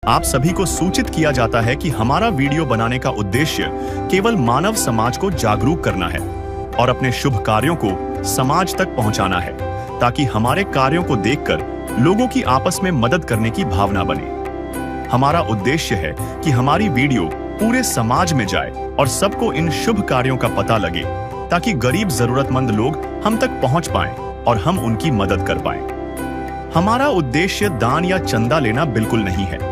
आप सभी को सूचित किया जाता है कि हमारा वीडियो बनाने का उद्देश्य केवल मानव समाज को जागरूक करना है और अपने शुभ कार्यों को समाज तक पहुंचाना है, ताकि हमारे कार्यों को देखकर लोगों की आपस में मदद करने की भावना बने। हमारा उद्देश्य है कि हमारी वीडियो पूरे समाज में जाए और सबको इन शुभ कार्यों का पता लगे, ताकि गरीब जरूरतमंद लोग हम तक पहुंच पाएं और हम उनकी मदद कर पाएं। हमारा उद्देश्य दान या चंदा लेना बिल्कुल नहीं है।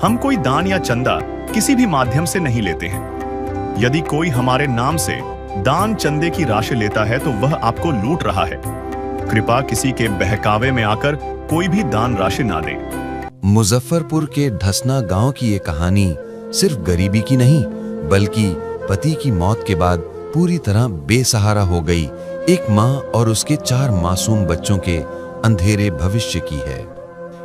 हम कोई दान या चंदा किसी भी माध्यम से नहीं लेते हैं। यदि कोई हमारे नाम से दान चंदे की राशि लेता है तो वह आपको लूट रहा है। कृपया किसी के बहकावे में आकर कोई भी दान राशि ना दें। मुजफ्फरपुर के ढसना गांव की ये कहानी सिर्फ गरीबी की नहीं, बल्कि पति की मौत के बाद पूरी तरह बेसहारा हो गई एक मां और उसके 4 मासूम बच्चों के अंधेरे भविष्य की है।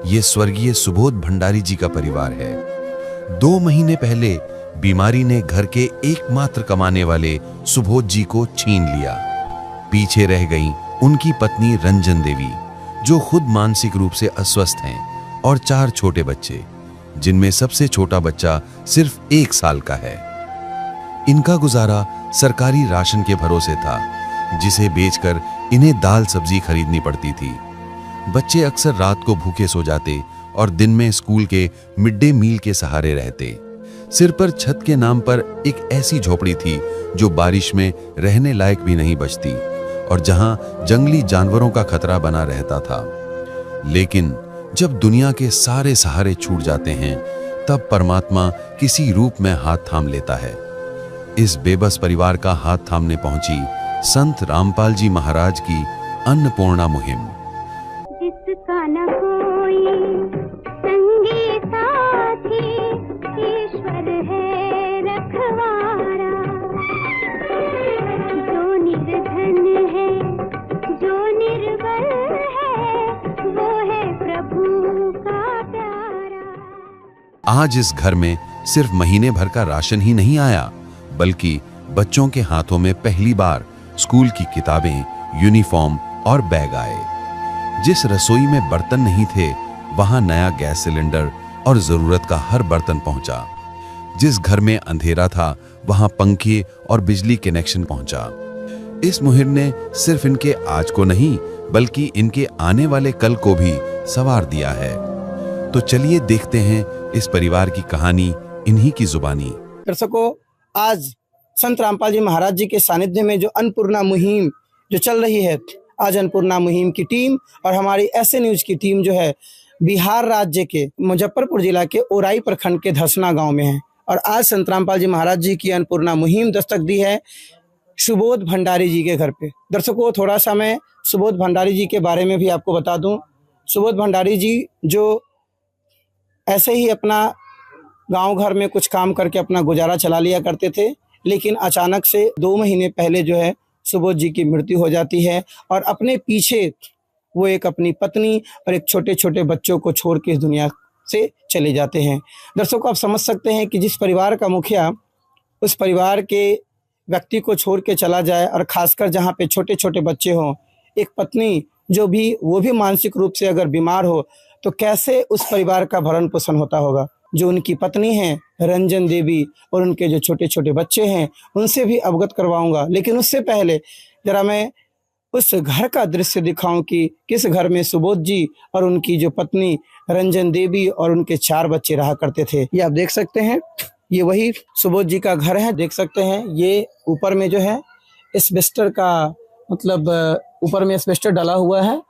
ये स्वर्गीय सुबोध भंडारी जी का परिवार है। 2 महीने पहले बीमारी ने घर के एकमात्र कमाने वाले सुबोध जी को छीन लिया। पीछे रह गई उनकी पत्नी रंजन देवी, जो खुद मानसिक रूप से अस्वस्थ हैं, और 4 छोटे बच्चे, जिनमें सबसे छोटा बच्चा सिर्फ 1 साल का है। इनका गुजारा सरकारी राशन के भरोसे था, जिसे बेचकर इन्हें दाल सब्जी खरीदनी पड़ती थी। बच्चे अक्सर रात को भूखे सो जाते और दिन में स्कूल के मिड डे मील के सहारे रहते। सिर पर छत के नाम पर एक ऐसी झोपड़ी थी जो बारिश में रहने लायक भी नहीं बचती और जहां जंगली जानवरों का खतरा बना रहता था। लेकिन जब दुनिया के सारे सहारे छूट जाते हैं, तब परमात्मा किसी रूप में हाथ थाम लेता है। इस बेबस परिवार का हाथ थामने पहुंची संत रामपाल जी महाराज की अन्नपूर्णा मुहिम। जिसका न कोई संगी साथी, ईश्वर है रखवारा। जो निर्धन है, जो निर्बल है, वो है प्रभु का प्यारा। आज इस घर में सिर्फ महीने भर का राशन ही नहीं आया, बल्कि बच्चों के हाथों में पहली बार स्कूल की किताबें, यूनिफॉर्म और बैग आए। जिस रसोई में बर्तन नहीं थे, वहां नया गैस सिलेंडर और जरूरत का हर बर्तन पहुंचा। जिस घर में अंधेरा था, वहां पंखे और बिजली कनेक्शन पहुंचा। इस मुहिम ने सिर्फ इनके आज को नहीं, बल्कि इनके आने वाले कल को भी संवार दिया है। तो चलिए देखते हैं इस परिवार की कहानी इन्हीं की जुबानी। दर्शकों, आज संत रामपाल जी महाराज जी के सानिध्य में जो अन्नपूर्णा मुहिम जो चल रही है, आज अन्नपूर्णा मुहिम की टीम और हमारी ऐसे न्यूज की टीम जो है बिहार राज्य के मुजफ्फरपुर जिला के ओराई प्रखंड के धसना गांव में है। और आज संत रामपाल जी महाराज जी की अन्नपूर्णा मुहिम दस्तक दी है सुबोध भंडारी जी के घर पे। दर्शकों, थोड़ा सा मैं सुबोध भंडारी जी के बारे में भी आपको बता दूं। सुबोध भंडारी जी जो ऐसे ही अपना गांव घर में कुछ काम करके अपना गुजारा चला लिया करते थे, लेकिन अचानक से 2 महीने पहले जो है सुबोध जी की मृत्यु हो जाती है और अपने पीछे वो एक अपनी पत्नी और एक छोटे छोटे बच्चों को छोड़ के इस दुनिया से चले जाते हैं। दर्शकों, आप समझ सकते हैं कि जिस परिवार का मुखिया उस परिवार के व्यक्ति को छोड़ के चला जाए, और खासकर जहाँ पे छोटे छोटे बच्चे हों, एक पत्नी जो भी वो भी मानसिक रूप से अगर बीमार हो, तो कैसे उस परिवार का भरण पोषण होता होगा। जो उनकी पत्नी हैं रंजन देवी और उनके जो छोटे छोटे बच्चे हैं, उनसे भी अवगत करवाऊंगा। लेकिन उससे पहले जरा मैं उस घर का दृश्य दिखाऊं कि किस घर में सुबोध जी और उनकी जो पत्नी रंजन देवी और उनके 4 बच्चे रहा करते थे। ये आप देख सकते हैं, ये वही सुबोध जी का घर है। देख सकते हैं ये ऊपर में जो है एस्बेस्टर का, मतलब ऊपर में एस्बेस्टर डाला हुआ है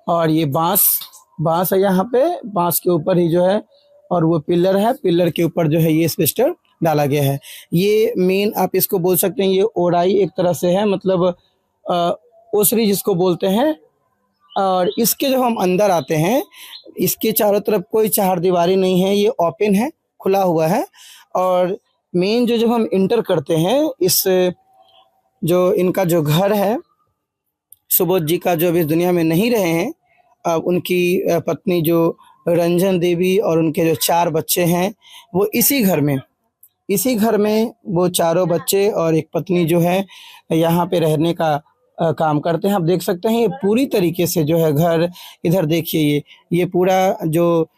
और ये बांस है यहाँ पे, बांस के ऊपर ही जो है, और वो पिलर है, पिलर के ऊपर जो है ये एस्बेस्टर डाला गया है। ये मेन आप इसको बोल सकते हैं, ये ओढ़ाई एक तरह से है, मतलब ओसरी जिसको बोलते हैं। और इसके जब हम अंदर आते हैं, इसके चारों तरफ कोई चारदीवारी नहीं है, ये ओपन है, खुला हुआ है। और मेन जो जब हम इंटर करते हैं, इस जो इनका जो घर है सुबोध जी का, जो अभी इस दुनिया में नहीं रहे हैं, अब उनकी पत्नी जो रंजन देवी और उनके जो 4 बच्चे हैं, वो इसी घर में वो चारों बच्चे और एक पत्नी जो है यहाँ पे रहने का काम करते हैं। आप देख सकते हैं ये पूरी तरीके से जो है घर, इधर देखिए ये पूरा जो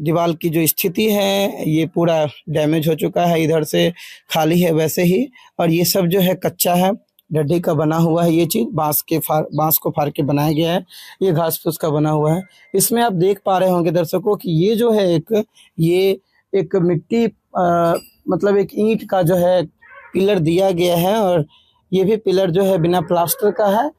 दीवार की जो स्थिति है ये पूरा डैमेज हो चुका है, इधर से खाली है वैसे ही, और ये सब जो है कच्चा है, ढड्डी का बना हुआ है। ये चीज़ बांस को फाड़ के बनाया गया है, ये घास फूस का बना हुआ है। इसमें आप देख पा रहे होंगे दर्शकों कि ये जो है ये एक मिट्टी मतलब एक ईंट का जो है पिलर दिया गया है, और ये भी पिलर जो है बिना प्लास्टर का है।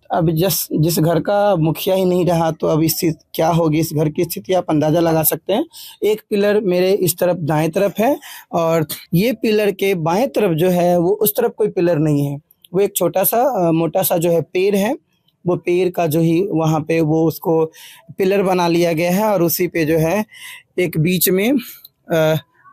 अब जिस घर का मुखिया ही नहीं रहा तो अब स्थिति क्या होगी, इस घर की स्थिति आप अंदाज़ा लगा सकते हैं। एक पिलर मेरे इस तरफ दाएं तरफ है, और ये पिलर के बाएं तरफ जो है वो उस तरफ कोई पिलर नहीं है, वो एक छोटा सा मोटा सा जो है पेड़ है, वो पेड़ का जो ही वहाँ पे वो उसको पिलर बना लिया गया है, और उसी पे जो है एक बीच में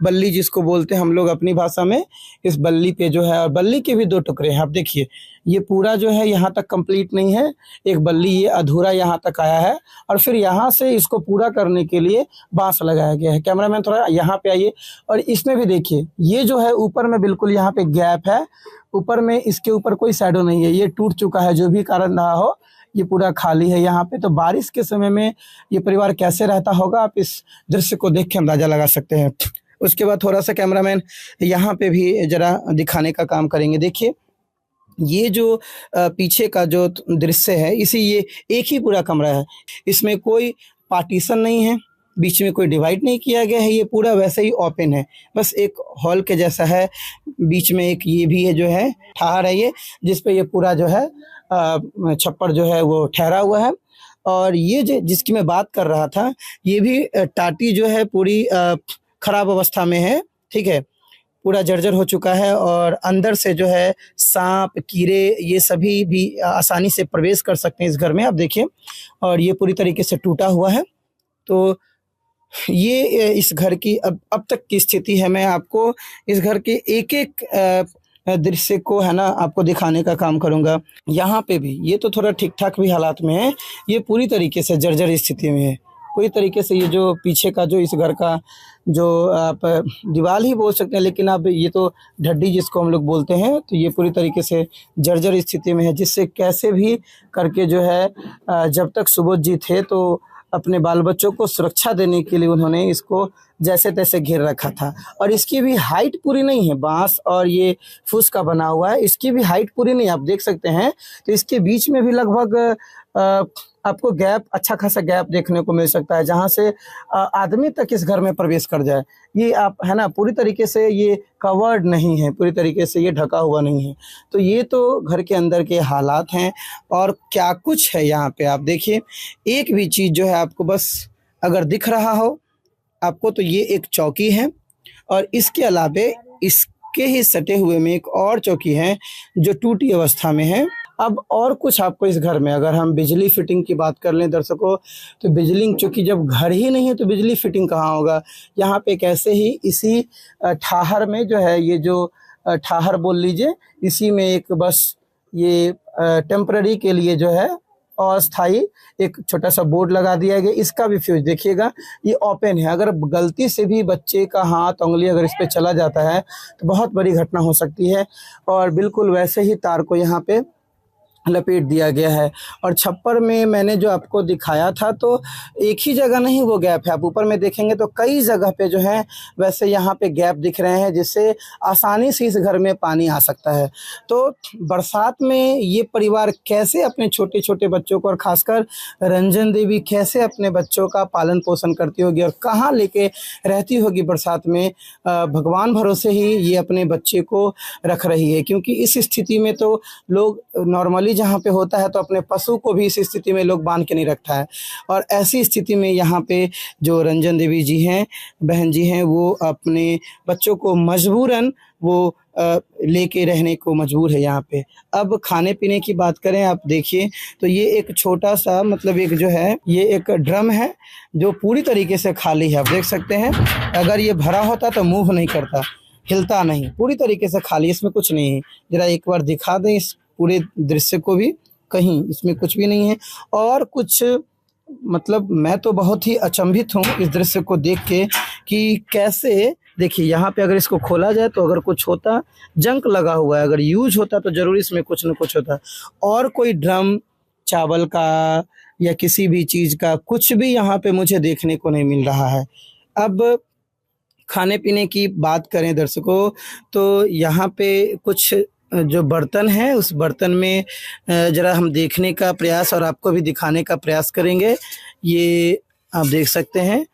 बल्ली जिसको बोलते हैं हम लोग अपनी भाषा में, इस बल्ली पे जो है, और बल्ली के भी 2 टुकड़े हैं। आप देखिए ये पूरा जो है यहाँ तक कंप्लीट नहीं है, एक बल्ली ये अधूरा यहाँ तक आया है, और फिर यहाँ से इसको पूरा करने के लिए बांस लगाया गया है। कैमरामैन थोड़ा यहाँ पे आइए, और इसमें भी देखिए ये जो है ऊपर में बिल्कुल यहाँ पे गैप है, ऊपर में इसके ऊपर कोई शैडो नहीं है, ये टूट चुका है, जो भी कारण रहा हो ये पूरा खाली है यहाँ पे। तो बारिश के समय में ये परिवार कैसे रहता होगा, आप इस दृश्य को देख के अंदाजा लगा सकते हैं। उसके बाद थोड़ा सा कैमरामैन यहाँ पे भी जरा दिखाने का काम करेंगे। देखिए ये जो पीछे का जो दृश्य है, ये एक ही पूरा कमरा है, इसमें कोई पार्टीशन नहीं है, बीच में कोई डिवाइड नहीं किया गया है, ये पूरा वैसे ही ओपन है, बस एक हॉल के जैसा है। बीच में एक ये भी है जो है ठहर है, ये जिस पे ये पूरा जो है छप्पर जो है वो ठहरा हुआ है। और ये जिसकी मैं बात कर रहा था, ये भी टाटी जो है पूरी खराब अवस्था में है, ठीक है, पूरा जर्जर हो चुका है, और अंदर से जो है सांप कीड़े ये सभी भी आसानी से प्रवेश कर सकते हैं इस घर में, आप देखिए। और ये पूरी तरीके से टूटा हुआ है। तो ये इस घर की अब तक की स्थिति है। मैं आपको इस घर के एक एक दृश्य को है ना आपको दिखाने का काम करूंगा। यहाँ पे भी ये तो थोड़ा ठीक ठाक भी हालात में है, ये पूरी तरीके से जर्जर स्थिति में है, पूरी तरीके से। ये जो पीछे का जो इस घर का जो आप दीवार ही बोल सकते हैं, लेकिन अब ये तो ढड्डी जिसको हम लोग बोलते हैं, तो ये पूरी तरीके से जर्जर स्थिति में है, जिससे कैसे भी करके जो है जब तक सुबोध जी थे तो अपने बाल बच्चों को सुरक्षा देने के लिए उन्होंने इसको जैसे तैसे घेर रखा था। और इसकी भी हाइट पूरी नहीं है, बांस और ये फूस का बना हुआ है, इसकी भी हाइट पूरी नहीं, आप देख सकते हैं। तो इसके बीच में भी लगभग आपको गैप, अच्छा खासा गैप देखने को मिल सकता है, जहां से आदमी तक इस घर में प्रवेश कर जाए। ये आप है ना पूरी तरीके से ये कवर्ड नहीं है, पूरी तरीके से ये ढका हुआ नहीं है। तो ये तो घर के अंदर के हालात हैं। और क्या कुछ है यहाँ पे आप देखिए, एक भी चीज़ जो है आपको बस अगर दिख रहा हो आपको, तो ये एक चौकी है, और इसके अलावे इसके ही सटे हुए में एक और चौकी है जो टूटी अवस्था में है। अब और कुछ आपको इस घर में, अगर हम बिजली फिटिंग की बात कर लें दर्शकों, तो बिजली, चूँकि जब घर ही नहीं है तो बिजली फिटिंग कहाँ होगा। यहाँ पे कैसे ही इसी ठाहर में जो है, ये जो ठाहर बोल लीजिए, इसी में एक बस ये टेम्पररी के लिए जो है अस्थाई एक छोटा सा बोर्ड लगा दिया गया। इसका भी फ्यूज देखिएगा, ये ओपन है, अगर गलती से भी बच्चे का हाथ उंगली अगर इस पे चला जाता है तो बहुत बड़ी घटना हो सकती है। और बिल्कुल वैसे ही तार को यहाँ पे लपेट दिया गया है। और छप्पर में मैंने जो आपको दिखाया था, तो एक ही जगह नहीं वो गैप है, आप ऊपर में देखेंगे तो कई जगह पे जो है वैसे यहाँ पे गैप दिख रहे हैं, जिससे आसानी से इस घर में पानी आ सकता है। तो बरसात में ये परिवार कैसे अपने छोटे छोटे बच्चों को, और खासकर रंजन देवी कैसे अपने बच्चों का पालन पोषण करती होगी और कहाँ लेके रहती होगी बरसात में, भगवान भरोसे ही ये अपने बच्चे को रख रही है। क्योंकि इस स्थिति में तो लोग नॉर्मली जहाँ पे होता है तो अपने पशु को भी इस स्थिति में लोग बांध के नहीं रखता है, और ऐसी स्थिति में यहाँ पे जो रंजन देवी जी हैं, बहन जी हैं, वो अपने बच्चों को मजबूरन वो लेके रहने को मजबूर है यहाँ पे। अब खाने पीने की बात करें, आप देखिए तो ये एक छोटा सा, मतलब एक जो है ये एक ड्रम है जो पूरी तरीके से खाली है, आप देख सकते हैं। अगर ये भरा होता तो मूव नहीं करता, हिलता नहीं, पूरी तरीके से खाली, इसमें कुछ नहीं है। जरा एक बार दिखा दें इस पूरे दृश्य को भी, कहीं इसमें कुछ भी नहीं है। और कुछ मतलब मैं तो बहुत ही अचंभित हूँ इस दृश्य को देख के कि कैसे, देखिए यहाँ पे अगर इसको खोला जाए तो अगर कुछ होता, जंक लगा हुआ है, अगर यूज होता तो जरूर इसमें कुछ न कुछ होता। और कोई ड्रम चावल का या किसी भी चीज़ का कुछ भी यहाँ पे मुझे देखने को नहीं मिल रहा है। अब खाने पीने की बात करें दर्शकों, तो यहाँ पे कुछ जो बर्तन है उस बर्तन में ज़रा हम देखने का प्रयास और आपको भी दिखाने का प्रयास करेंगे। ये आप देख सकते हैं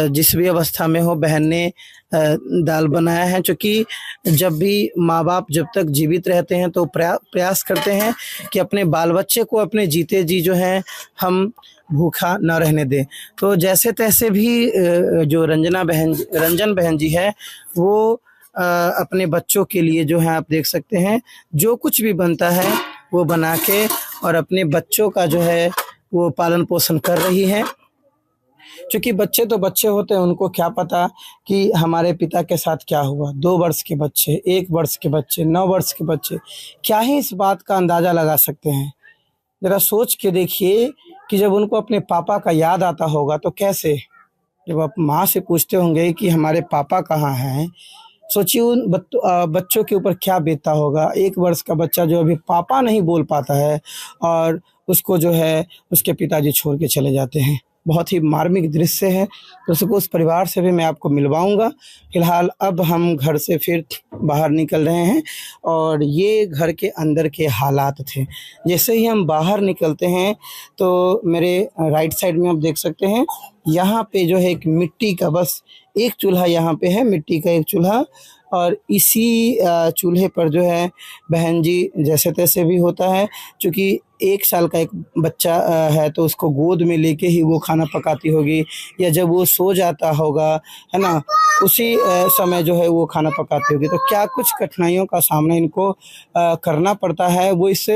जिस भी अवस्था में हो बहन ने दाल बनाया है, क्योंकि जब भी माँ बाप जब तक जीवित रहते हैं तो प्रयास करते हैं कि अपने बाल बच्चे को अपने जीते जी जो है हम भूखा न रहने दें। तो जैसे तैसे भी जो रंजन बहन जी है वो अपने बच्चों के लिए जो है आप देख सकते हैं जो कुछ भी बनता है वो बना के और अपने बच्चों का जो है वो पालन पोषण कर रही है। क्योंकि बच्चे तो बच्चे होते हैं, उनको क्या पता कि हमारे पिता के साथ क्या हुआ। 2 वर्ष के बच्चे, 1 वर्ष के बच्चे, 9 वर्ष के बच्चे क्या ही इस बात का अंदाज़ा लगा सकते हैं। ज़रा सोच के देखिए कि जब उनको अपने पापा का याद आता होगा तो कैसे, जब आप माँ से पूछते होंगे कि हमारे पापा कहाँ हैं, सोचिए उन बच्चों के ऊपर क्या बीतता होगा। 1 वर्ष का बच्चा जो अभी पापा नहीं बोल पाता है और उसको जो है उसके पिताजी छोड़ के चले जाते हैं। बहुत ही मार्मिक दृश्य है। तो उस परिवार से भी मैं आपको मिलवाऊंगा। फिलहाल अब हम घर से फिर बाहर निकल रहे हैं और ये घर के अंदर के हालात थे। जैसे ही हम बाहर निकलते हैं तो मेरे राइट साइड में आप देख सकते हैं यहाँ पे जो है एक मिट्टी का बस एक चूल्हा यहाँ पे है, मिट्टी का एक चूल्हा, और इसी चूल्हे पर जो है बहन जी जैसे तैसे भी होता है, क्योंकि 1 साल का एक बच्चा है तो उसको गोद में लेके ही वो खाना पकाती होगी, या जब वो सो जाता होगा है ना उसी समय जो है वो खाना पकाती होगी। तो क्या कुछ कठिनाइयों का सामना इनको करना पड़ता है वो इस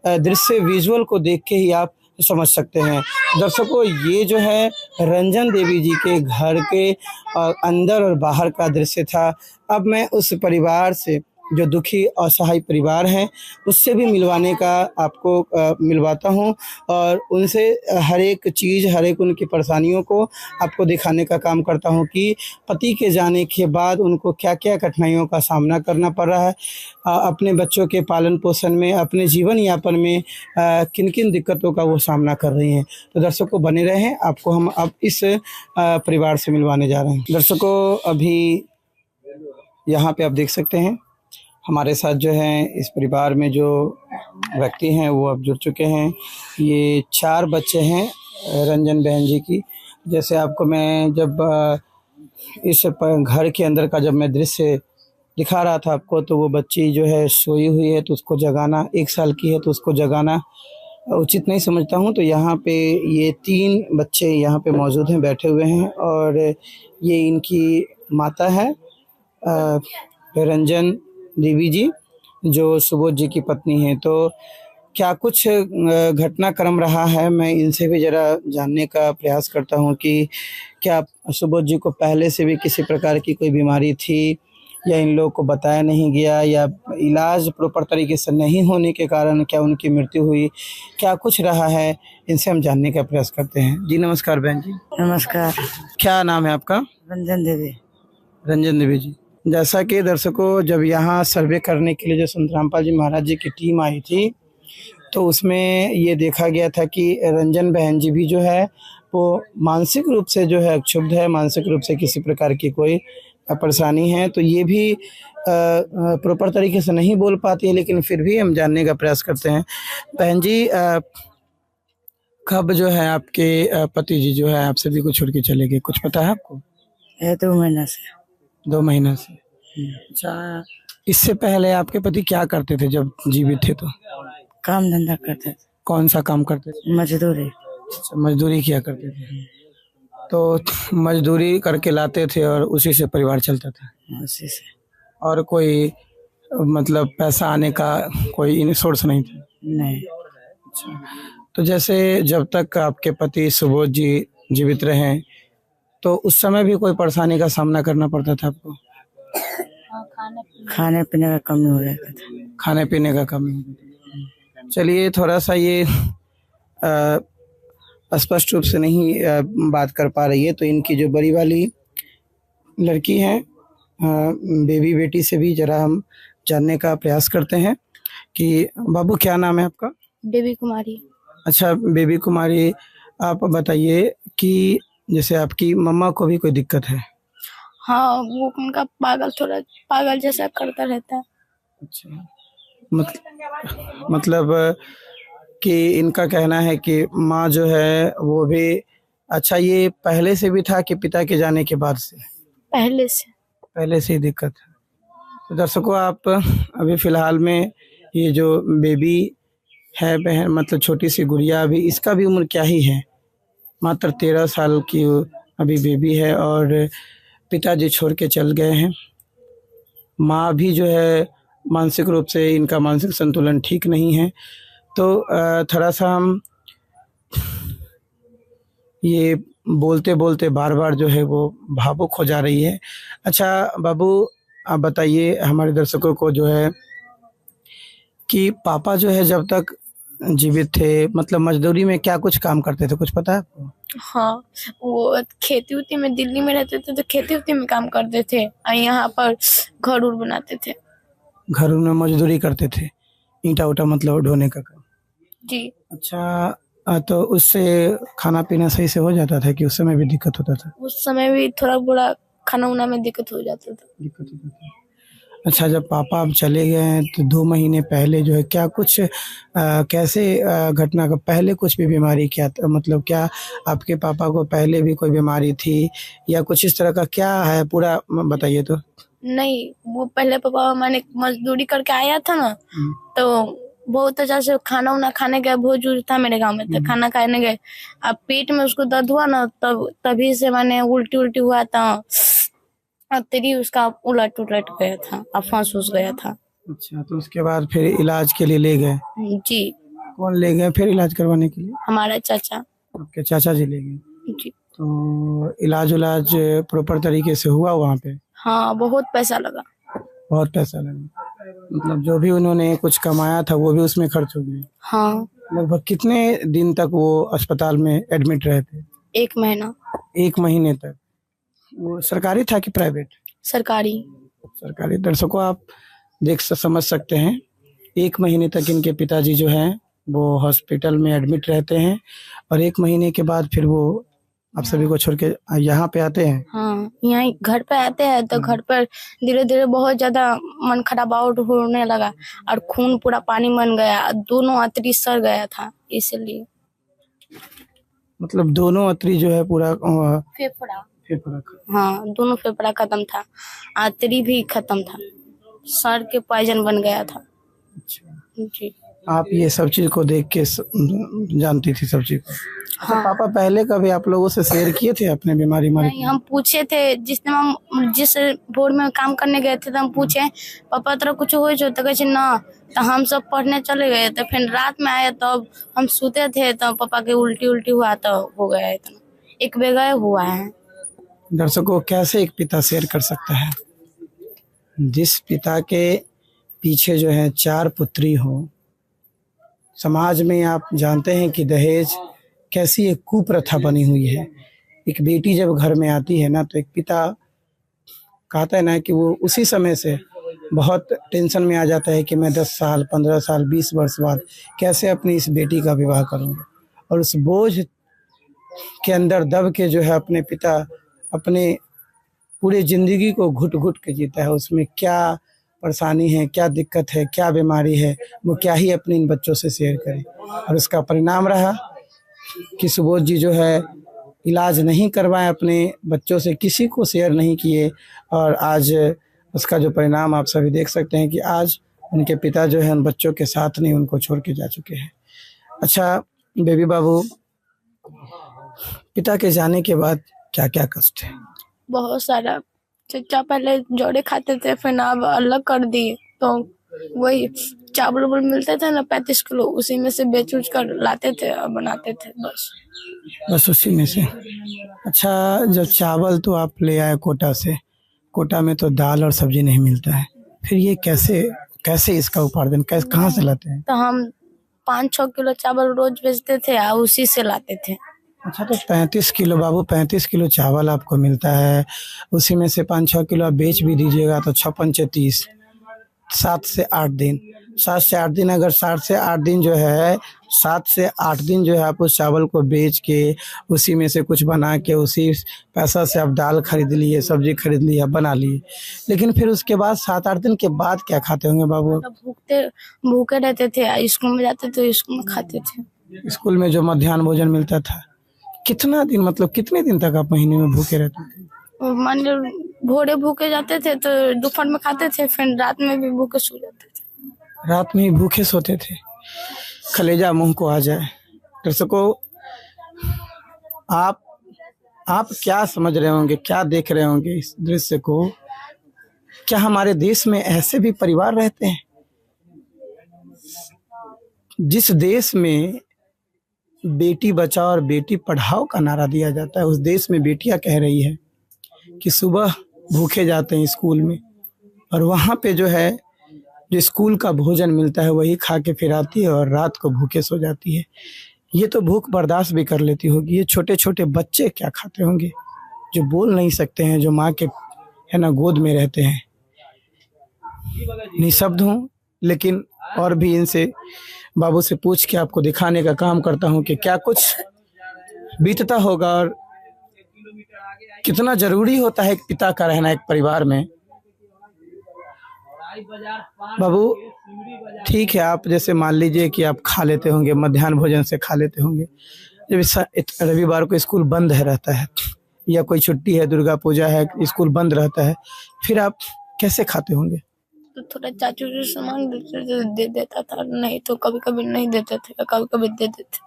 दृश्य विजुअल को देख के ही आप समझ सकते हैं। दर्शकों, ये जो है रंजन देवी जी के घर के अंदर और बाहर का दृश्य था। अब मैं उस परिवार से जो दुखी असहाय परिवार हैं उससे भी मिलवाने का आपको मिलवाता हूं और उनसे हर एक चीज़, हर एक उनकी परेशानियों को आपको दिखाने का काम करता हूं कि पति के जाने के बाद उनको क्या क्या कठिनाइयों का सामना करना पड़ रहा है, अपने बच्चों के पालन पोषण में, अपने जीवन यापन में किन किन दिक्कतों का वो सामना कर रही हैं। तो दर्शकों बने रहें, आपको हम अब इस परिवार से मिलवाने जा रहे हैं। दर्शकों, अभी यहाँ पे आप देख सकते हैं हमारे साथ जो है इस परिवार में जो व्यक्ति हैं वो अब जुड़ चुके हैं। ये 4 बच्चे हैं रंजन बहन जी की। जैसे आपको मैं जब इस घर के अंदर का जब मैं दृश्य दिखा रहा था आपको, तो वो बच्ची जो है सोई हुई है तो उसको जगाना, 1 साल की है तो उसको जगाना उचित नहीं समझता हूँ। तो यहाँ पे ये 3 बच्चे यहाँ पे मौजूद हैं, बैठे हुए हैं, और ये इनकी माता है रंजन देवी जी जो सुबोध जी की पत्नी है। तो क्या कुछ घटनाक्रम रहा है, मैं इनसे भी ज़रा जानने का प्रयास करता हूँ कि क्या सुबोध जी को पहले से भी किसी प्रकार की कोई बीमारी थी, या इन लोगों को बताया नहीं गया, या इलाज प्रॉपर तरीके से नहीं होने के कारण क्या उनकी मृत्यु हुई, क्या कुछ रहा है, इनसे हम जानने का प्रयास करते हैं। जी नमस्कार बहन जी। नमस्कार। क्या नाम है आपका? रंजन देवी। रंजन देवी जी, जैसा कि दर्शकों जब यहाँ सर्वे करने के लिए जो संत रामपाल जी महाराज जी की टीम आई थी तो उसमें ये देखा गया था कि रंजन बहन जी भी जो है वो मानसिक रूप से जो है क्षुब्ध है, मानसिक रूप से किसी प्रकार की कोई परेशानी है। तो ये भी प्रॉपर तरीके से नहीं बोल पाती है, लेकिन फिर भी हम जानने का प्रयास करते हैं। बहन जी, कब जो है आपके पति जी जो है आपसे भी कुछ छोड़ के चले गए, कुछ पता है आपको? 2 महीना से। 2 महीना से। अच्छा, इससे पहले आपके पति क्या करते थे जब जीवित थे? तो काम धंधा करते थे। कौन सा काम करते थे? मजदूरी। अच्छा, मजदूरी किया करते थे। तो मजदूरी करके लाते थे और उसी से परिवार चलता था? उसी से। और कोई मतलब पैसा आने का कोई सोर्स नहीं था? नहीं। अच्छा, तो जैसे जब तक आपके पति सुबोध जी जीवित रहे तो उस समय भी कोई परेशानी का सामना करना पड़ता था आपको? खाने पीने का कमी हो रहता था। खाने पीने का कमी हो रहता था। चलिए, थोड़ा सा ये स्पष्ट रूप से नहीं बात कर पा रही है, तो इनकी जो बड़ी वाली लड़की है बेबी बेटी से भी जरा हम जानने का प्रयास करते हैं कि बाबू क्या नाम है आपका? देवी कुमारी। अच्छा बेबी कुमारी, आप बताइए कि जैसे आपकी मम्मा को भी कोई दिक्कत है? हाँ, वो उनका थोड़ा पागल जैसा करता रहता है। अच्छा, मतलब कि इनका कहना है कि माँ जो है वो भी, अच्छा ये पहले से भी था कि पिता के जाने के बाद से? पहले से ही दिक्कत है। तो दर्शकों, आप अभी फिलहाल में ये जो बेबी है बहन, मतलब छोटी सी गुड़िया, अभी इसका भी उम्र क्या ही है, मात्र 13 साल की अभी बेबी है और पिताजी छोड़ के चल गए हैं। माँ भी जो है मानसिक रूप से, इनका मानसिक संतुलन ठीक नहीं है। तो थोड़ा सा हम ये बोलते बोलते बार बार जो है वो भावुक हो जा रही है। अच्छा बाबू, आप बताइए हमारे दर्शकों को जो है कि पापा जो है जब तक जीवित थे, मतलब मजदूरी में क्या कुछ काम करते थे, कुछ पता है आपको? हाँ, वो खेती उती में, दिल्ली में रहते थे तो खेती उती में काम करते थे और यहाँ पर घर उर बनाते थे। घर में मजदूरी करते थे, ईंटा उटा मतलब ढोने का काम? जी। अच्छा, तो उससे खाना पीना सही से हो जाता था कि उस समय भी दिक्कत होता था? उस समय भी थोड़ा बड़ा खाना उना में दिक्कत हो जाता था। अच्छा, जब पापा अब चले गए हैं तो 2 महीने पहले जो है क्या कुछ कैसे घटना का पहले कुछ भी बीमारी क्या, मतलब क्या आपके पापा को पहले भी कोई बीमारी थी या कुछ इस तरह का क्या है, पूरा बताइए तो। नहीं, वो पहले पापा मैंने मजदूरी करके आया था ना, तो बहुत अच्छा से खाना उना खाने का भोज उज था मेरे गांव में, तो खाना खाने गए, अब पेट में उसको दर्द हुआ ना, तभी से मैंने उल्टी हुआ था और तेरी उसका उलट गया था, अब फंस गया था। अच्छा, तो उसके बाद फिर इलाज के लिए ले गए? जी। कौन ले गए फिर इलाज करवाने के लिए? हमारा चाचा। आपके चाचा जी ले गए? जी। तो इलाज प्रॉपर तरीके से हुआ वहाँ पे? हाँ, बहुत पैसा लगा। बहुत पैसा लगा, मतलब जो भी उन्होंने कुछ कमाया था वो भी उसमें खर्च हो गया? हाँ। लगभग कितने दिन तक वो अस्पताल में एडमिट रहे थे? 1 महीना। 1 महीने तक? वो सरकारी था कि प्राइवेट? सरकारी। दर्शकों, आप समझ सकते हैं, 1 महीने तक इनके पिताजी जो हैं वो हॉस्पिटल में एडमिट रहते हैं और 1 महीने के बाद फिर वो आप सभी को छोड़ के यहाँ पे आते हैं? हाँ, यहाँ घर पे आते हैं तो घर पर धीरे धीरे बहुत ज्यादा मन खराब होने लगा और खून पूरा पानी बन गया, दोनों अतरी सड़ गया था, इसलिए। मतलब दोनों अतरी जो है पूरा फेफड़ा? हाँ, दोनों फेफड़ा खत्म था, अतरी भी खत्म था, सर के पॉइजन बन गया था। अच्छा जी। आप ये सब चीज को देख के जानती थी सब चीज को? हाँ। पापा पहले कभी आप लोगों से शेयर किए थे अपने बीमारी? नहीं, हम पूछे थे जिस बोर्ड में काम करने गए थे तो हम पूछे, पापा तेरा कुछ हो तो कहे ना, तो हम सब पढ़ने चले गए, तो फिर रात में आए तो हम सोते थे तो पापा के उल्टी हुआ तो हो गया, इतना 1 बेगा हुआ है। दर्शकों, कैसे एक पिता शेयर कर सकता है? जिस पिता के पीछे जो है 4 पुत्री हो, समाज में आप जानते हैं कि दहेज कैसी एक कुप्रथा बनी हुई है। एक बेटी जब घर में आती है ना, तो एक पिता कहता है ना कि वो उसी समय से बहुत टेंशन में आ जाता है कि मैं 10 साल 15 साल 20 वर्ष बाद कैसे अपनी इस बेटी का विवाह करूँगा, और उस बोझ के अंदर दब के जो है अपने पिता अपने पूरे ज़िंदगी को घुट घुट के जीता है। उसमें क्या परेशानी है, क्या दिक्कत है, क्या बीमारी है, वो क्या ही अपने इन बच्चों से शेयर करे। और उसका परिणाम रहा कि सुबोध जी जो है इलाज नहीं करवाए अपने बच्चों से, किसी को शेयर नहीं किए, और आज उसका जो परिणाम आप सभी देख सकते हैं कि आज उनके पिता जो है उन बच्चों के साथ नहीं, उनको छोड़ के जा चुके हैं। अच्छा बेबी बाबू, पिता के जाने के बाद क्या क्या कष्ट है? बहुत सारा। चचा पहले जोड़े खाते थे, फिर अब अलग कर दिए, तो वही चावल मिलते थे ना 35 किलो, उसी में से बेच उच कर लाते थे और बनाते थे, बस उसी में से। अच्छा, जब चावल तो आप ले आए कोटा से, कोटा में तो दाल और सब्जी नहीं मिलता है, फिर ये कैसे इसका उपार्जन कहाँ से लाते हैं? तो हम 5-6 किलो चावल रोज बेचते थे और उसी से लाते थे। अच्छा, तो 35 किलो बाबू, 35 किलो चावल आपको मिलता है, उसी में से 5-6 किलो आप बेच भी दीजिएगा तो 56-30, 7 से 8 दिन, 7 से 8 दिन, अगर 7 से 8 दिन जो है 7 से 8 दिन जो है आप उस चावल को बेच के उसी में से कुछ बना के उसी पैसा से आप दाल खरीद लिए, सब्जी खरीद लिए, आप बना लिए, लेकिन फिर उसके बाद 7-8 दिन के बाद क्या खाते होंगे बाबू? भूखे रहते थे, स्कूल में जाते थे, स्कूल में खाते थे। स्कूल में जो मध्याह्न भोजन मिलता था, कितना दिन, मतलब कितने दिन तक आप महीने में भूखे रहते थे? मान लो भोरे भूखे जाते थे तो दोपहर में खाते थे, फिर रात में भी भूखे सो जाते थे। रात में ही भूखे सोते थे। कलेजा मुंह को आ जाए। दर्शकों, आप क्या समझ रहे होंगे, क्या देख रहे होंगे इस दृश्य को? क्या हमारे देश में ऐसे भी परिवार रहते हैं? जिस देश में बेटी बचाओ और बेटी पढ़ाओ का नारा दिया जाता है, उस देश में बेटियां कह रही है कि सुबह भूखे जाते हैं स्कूल में, और वहाँ पे जो है जो स्कूल का भोजन मिलता है वही खा के फिर आती है और रात को भूखे सो जाती है। ये तो भूख बर्दाश्त भी कर लेती होगी, ये छोटे छोटे बच्चे क्या खाते होंगे जो बोल नहीं सकते हैं, जो माँ के है ना गोद में रहते हैं। निशब्द हूँ, लेकिन और भी इनसे बाबू से पूछ के आपको दिखाने का काम करता हूँ कि क्या कुछ बीतता होगा और कितना जरूरी होता है एक पिता का रहना एक परिवार में। बाबू ठीक है, आप जैसे मान लीजिए कि आप खा लेते होंगे, मध्याह्न भोजन से खा लेते होंगे, जब रविवार को स्कूल बंद है रहता है या कोई छुट्टी है, दुर्गा पूजा है, स्कूल बंद रहता है, फिर आप कैसे खाते होंगे? तो थोड़ा चाचू जो सामान दे देता था, नहीं तो कभी कभी नहीं देते थे, कभी कभी दे देते थे।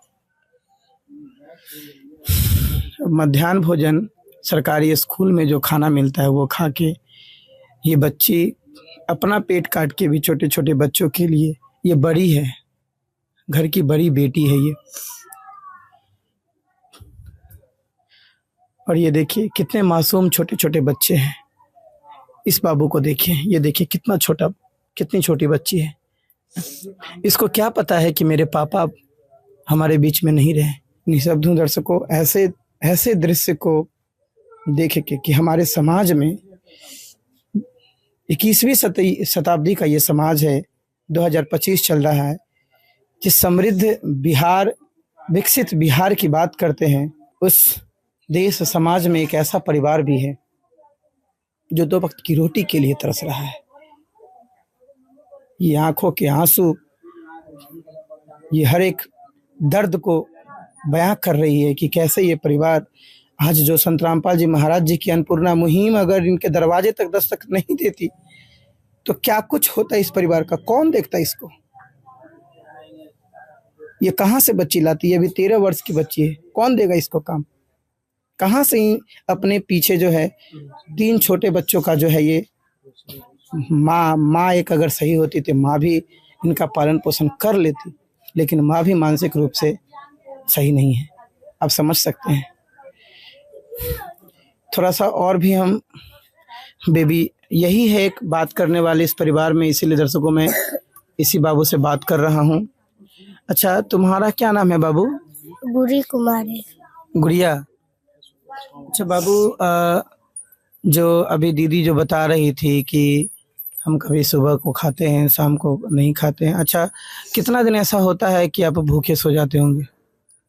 मध्याह्न भोजन सरकारी स्कूल में जो खाना मिलता है वो खा के ये बच्ची अपना पेट काट के भी छोटे छोटे बच्चों के लिए, ये बड़ी है, घर की बड़ी बेटी है ये। और ये देखिए कितने मासूम छोटे छोटे बच्चे हैं। इस बाबू को देखिए, ये देखिए कितना छोटा, कितनी छोटी बच्ची है। इसको क्या पता है कि मेरे पापा हमारे बीच में नहीं रहे। निशब्द हूँ दर्शकों, ऐसे दृश्य को देख के कि हमारे समाज में 21वीं शताब्दी का ये समाज है, 2025 चल रहा है, जिस समृद्ध बिहार, विकसित बिहार की बात करते हैं, उस देश समाज में एक ऐसा परिवार भी है जो 2 वक्त की रोटी के लिए तरस रहा है। ये आंखों के आंसू, ये हर एक दर्द को बयां कर रही है कि कैसे ये परिवार आज जो संत रामपाल जी महाराज जी की अन्नपूर्णा मुहिम अगर इनके दरवाजे तक दस्तक नहीं देती तो क्या कुछ होता इस परिवार का? कौन देखता इसको? ये कहाँ से बच्ची लाती है? अभी 13 वर्ष की बच्ची है, कौन देगा इसको काम? कहाँ से ही अपने पीछे जो है 3 छोटे बच्चों का जो है ये माँ एक अगर सही होती तो माँ भी इनका पालन पोषण कर लेती, लेकिन माँ भी मानसिक रूप से सही नहीं है। आप समझ सकते हैं। थोड़ा सा और भी हम बेबी, यही है एक बात करने वाले इस परिवार में, इसीलिए दर्शकों में इसी बाबू से बात कर रहा हूँ। अच्छा, तुम्हारा क्या नाम है बाबू? गुरी कुमारी। गुड़िया। अच्छा बाबू, जो अभी दीदी जो बता रही थी कि हम कभी सुबह को खाते हैं, शाम को नहीं खाते हैं, अच्छा कितना दिन ऐसा होता है कि आप भूखे सो जाते होंगे?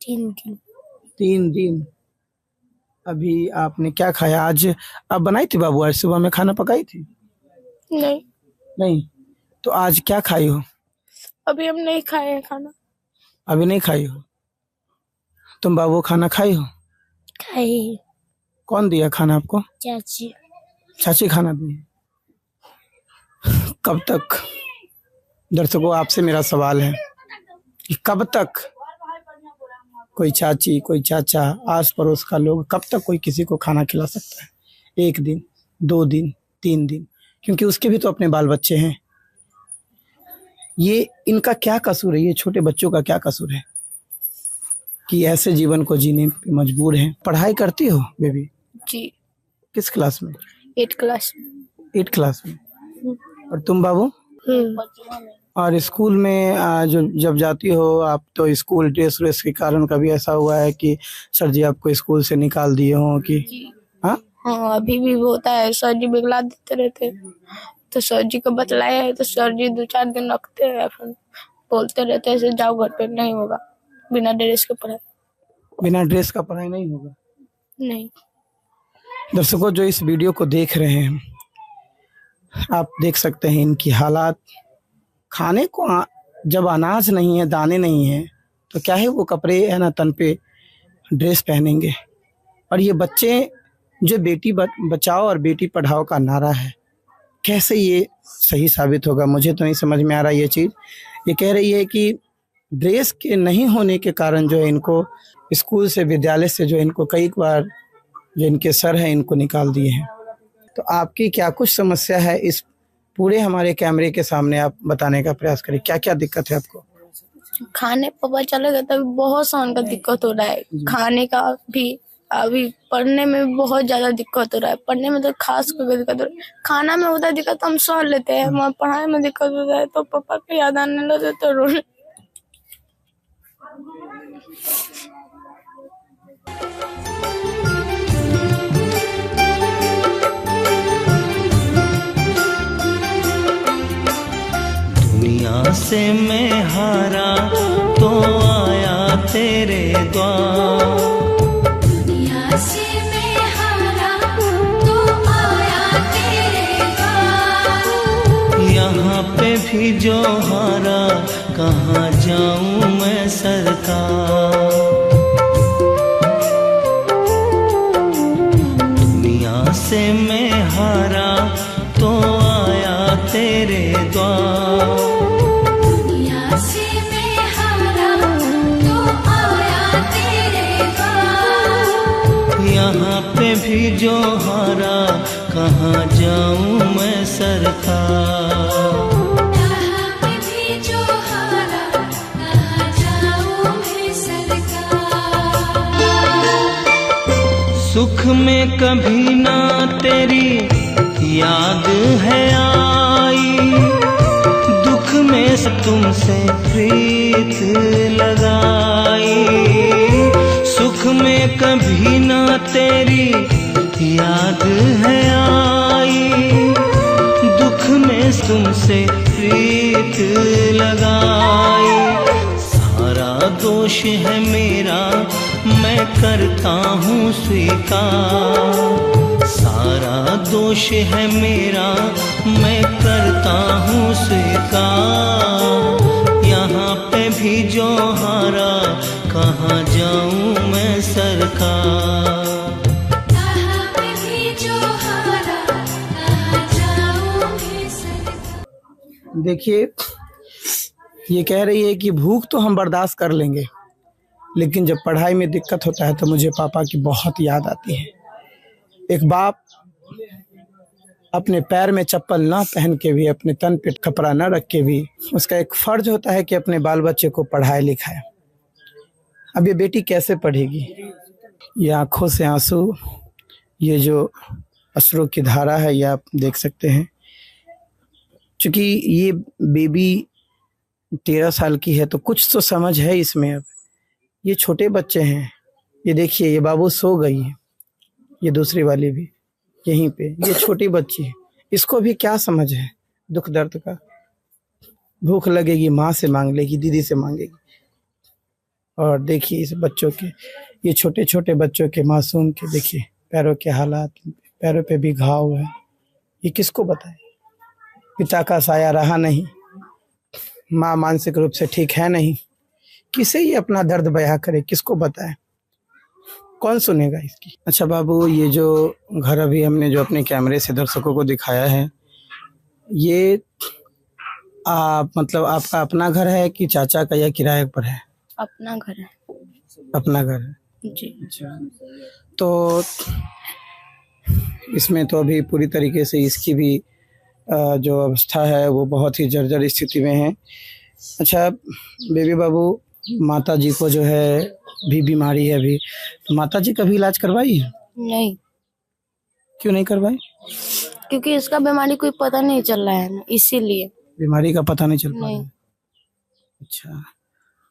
3 दिन। 3 दिन। अभी आपने क्या खाया आज? आप बनाई थी बाबू, आज सुबह में खाना पकाई थी? नहीं। तो आज क्या खाई हो? अभी हम नहीं खाए हैं खाना। अभी नहीं खाई हो? तुम बाबू खाना खाई हो? खाई। कौन दिया खाना आपको? चाची। चाची खाना दी। कब तक? दर्शकों, आपसे मेरा सवाल है कि कब तक कोई चाची, कोई चाचा, आस पड़ोस का लोग, कब तक कोई किसी को खाना खिला सकता है? 1 दिन, 2 दिन, 3 दिन, क्योंकि उसके भी तो अपने बाल बच्चे हैं। ये इनका क्या कसूर है? ये छोटे बच्चों का क्या कसूर है कि ऐसे जीवन को जीने पे मजबूर हैं? पढ़ाई करती हो बेबी? जी। किस क्लास में? 8 क्लास। 8 क्लास में। और तुम बाबू? और स्कूल में जो जब जाती हो आप, तो स्कूल ड्रेस के कारण कभी ऐसा हुआ है कि सर जी आपको स्कूल से निकाल दिए हो कि? हाँ, अभी भी होता है, सर जी बिगला देते रहते, तो सर जी को बतलाया है, तो सर जी 2-4 दिन रखते हैं, फिर बोलते रहते हैं ऐसे जाओ घर पे, नहीं होगा बिना ड्रेस के पढ़ाई। बिना ड्रेस का पढ़ाई नहीं होगा। नहीं। दर्शकों जो इस वीडियो को देख रहे हैं, आप देख सकते हैं इनकी हालात। खाने को जब अनाज नहीं है, दाने नहीं है, तो क्या है वो कपड़े है ना तन पे ड्रेस पहनेंगे। और ये बच्चे जो बेटी बचाओ और बेटी पढ़ाओ का नारा है, कैसे ये सही साबित होगा? मुझे तो नहीं समझ में आ रहा ये चीज़। ये कह रही है कि ड्रेस के नहीं होने के कारण जो है इनको स्कूल से, विद्यालय से जो इनको कई बार जो इनके सर हैं इनको निकाल दिए हैं। तो आपकी क्या कुछ समस्या है, इस पूरे हमारे कैमरे के सामने आप बताने का प्रयास करें, क्या क्या दिक्कत है आपको? खाने पता चलेगा तभी बहुत सान का दिक्कत हो रहा है। खाने का भी, अभी पढ़ने में भी बहुत ज्यादा दिक्कत हो रहा है। पढ़ने में तो खास करके दिक्कत हो रहा है। खाना में होता है दिक्कत, हम सह लेते हैं, मगर पढ़ाई में दिक्कत होता है तो पापा को याद आने लगे तो रोने। दुनिया से मैं हारा तो आया तेरे द्वार, दुनिया से मैं हारा तो आया तेरे द्वार। यहाँ पे भी जो हारा कहाँ जाऊँ मैं सरकार। दुनिया से मैं हारा तो आया तेरे द्वार, दुनिया से मैं हारा तो आया तेरे द्वार। यहाँ पे भी जो हारा कहाँ जाऊँ मैं सरकार। यहाँ पे भी जो हारा कहाँ जाऊँ मैं सरकार। सुख में कभी ना तेरी याद है आई, दुख में तुमसे प्रीत लगाई। सुख में कभी ना तेरी याद है आई, दुख में तुमसे प्रीत लगाई। सारा दोष है मेरा मैं करता हूँ स्वीकार, सारा दोष है मेरा मैं करता हूँ स्वीकार। यहाँ पे भी जो हारा कहाँ जाऊँ मैं सरकार। यहाँ पे भी जो हारा कहाँ जाऊँ मैं सरकार। देखिए ये कह रही है कि भूख तो हम बर्दाश्त कर लेंगे, लेकिन जब पढ़ाई में दिक्कत होता है तो मुझे पापा की बहुत याद आती है। एक बाप अपने पैर में चप्पल ना पहन के भी, अपने तन पे कपड़ा ना रख के भी, उसका एक फर्ज होता है कि अपने बाल बच्चे को पढ़ाए लिखाए। अब ये बेटी कैसे पढ़ेगी? ये आंखों से आंसू, ये जो अश्रु की धारा है, ये आप देख सकते हैं। चूंकि ये बेबी 13 साल की है तो कुछ तो समझ है इसमें। अब ये छोटे बच्चे हैं, ये देखिए ये बाबू सो गई है, ये दूसरी वाली भी यहीं पे, ये छोटी बच्ची है, इसको भी क्या समझ है दुख दर्द का। भूख लगेगी माँ से मांग लेगी, दीदी से मांगेगी। और देखिए इस बच्चों के, ये छोटे छोटे बच्चों के, मासूम के देखिए पैरों के हालात, पैरों पे भी घाव है। ये किसको बताए? पिता का साया रहा नहीं, माँ मानसिक रूप से ठीक है नहीं, किसे ये अपना दर्द बयां करे, किसको बताए, कौन सुनेगा इसकी? अच्छा बाबू, ये जो घर अभी हमने जो अपने कैमरे से दर्शकों को दिखाया है, ये मतलब आपका अपना घर है कि चाचा का, या किराए पर है? अपना घर है। अपना घर है जी। अच्छा, तो इसमें तो अभी पूरी तरीके से इसकी भी जो अवस्था है वो बहुत ही जर्जर स्थिति में है। अच्छा बेबी बाबू, माता जी को जो है भी बीमारी है अभी, तो माता जी का भी इलाज करवाई है? नहीं। क्यों नहीं करवाई? क्योंकि इसका बीमारी कोई पता नहीं चल रहा है ना, इसीलिए। बीमारी का पता नहीं चल पा रहा है। अच्छा,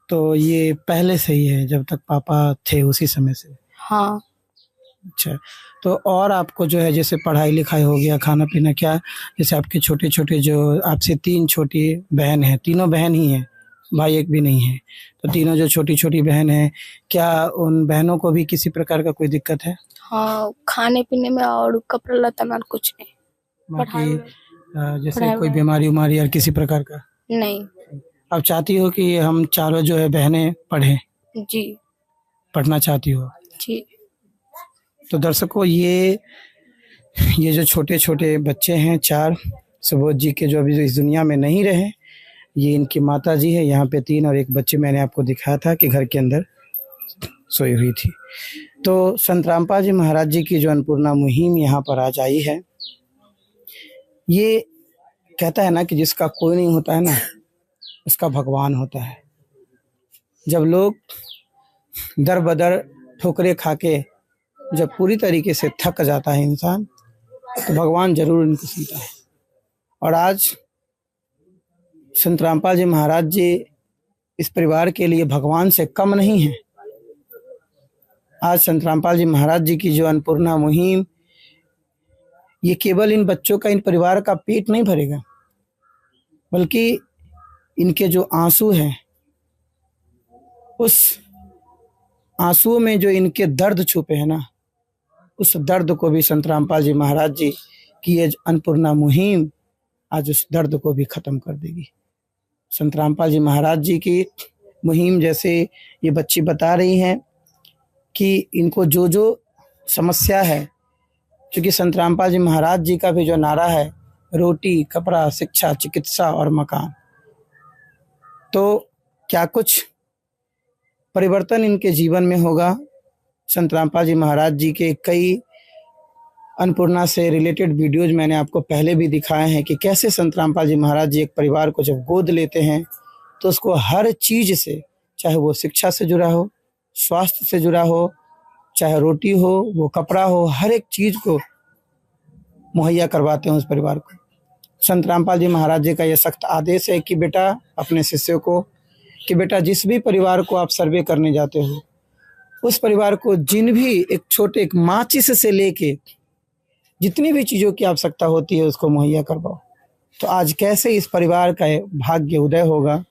तो ये पहले से ही है, जब तक पापा थे उसी समय से? हाँ। अच्छा, तो और आपको जो है जैसे पढ़ाई लिखाई हो गया, खाना पीना, क्या जैसे आपके छोटे छोटे जो आपसे 3 छोटी बहन है, तीनों बहन ही हैं, भाई एक भी नहीं है, तो तीनों जो छोटी छोटी बहन है, क्या उन बहनों को भी किसी प्रकार का कोई दिक्कत है? हाँ, खाने पीने में और कपड़ा लत्ता में और कुछ नहीं। बाकी जैसे पढ़ाई कोई में। बीमारी उमारी और किसी प्रकार का? नहीं। आप चाहती हो कि हम चारों जो है बहनें पढ़ें, जी। पढ़ना चाहती हो? जी। तो दर्शकों, ये जो छोटे छोटे बच्चे हैं 4 सुबोध जी के, जो अभी इस दुनिया में नहीं रहे, ये इनकी माता जी है। यहाँ पे 3 और एक बच्चे मैंने आपको दिखाया था कि घर के अंदर सोई हुई थी। तो संत रामपाल जी महाराज जी की जो अन्नपूर्णा मुहिम यहाँ पर आज आई है, ये कहता है ना कि जिसका कोई नहीं होता है ना, उसका भगवान होता है। जब लोग दर बदर ठोकरे खा के जब पूरी तरीके से थक जाता है इंसान, तो भगवान जरूर इनको सुनता है। और आज संत रामपाल जी महाराज जी इस परिवार के लिए भगवान से कम नहीं है। आज संत रामपाल जी महाराज जी की जो अन्नपूर्णा मुहिम, ये केवल इन बच्चों का, इन परिवार का पेट नहीं भरेगा, बल्कि इनके जो आंसू हैं, उस आंसुओं में जो इनके दर्द छुपे हैं ना, उस दर्द को भी संत रामपाल जी महाराज जी की ये अन्नपूर्णा मुहिम आज उस दर्द को भी खत्म कर देगी। संत रामपाल जी महाराज जी की मुहिम, जैसे ये बच्ची बता रही हैं कि इनको जो जो समस्या है, क्योंकि संत रामपाल जी महाराज जी का भी जो नारा है, रोटी, कपड़ा, शिक्षा, चिकित्सा और मकान, तो क्या कुछ परिवर्तन इनके जीवन में होगा। संत रामपाल जी महाराज जी के कई अन्नपूर्णा से रिलेटेड वीडियोज मैंने आपको पहले भी दिखाए हैं कि कैसे संत रामपाल जी महाराज जी एक परिवार को जब गोद लेते हैं तो उसको हर चीज से, चाहे वो शिक्षा से जुड़ा हो, स्वास्थ्य से जुड़ा हो, चाहे रोटी हो, वो कपड़ा हो, हर एक चीज को मुहैया करवाते हैं उस परिवार को। संत रामपाल जी महाराज जी का यह सख्त आदेश है कि बेटा, अपने शिष्यों को, कि बेटा जिस भी परिवार को आप सर्वे करने जाते हो, उस परिवार को जिन भी एक माचिस से लेके जितनी भी चीज़ों की आवश्यकता होती है उसको मुहैया करवाओ। तो आज कैसे इस परिवार का भाग्य उदय होगा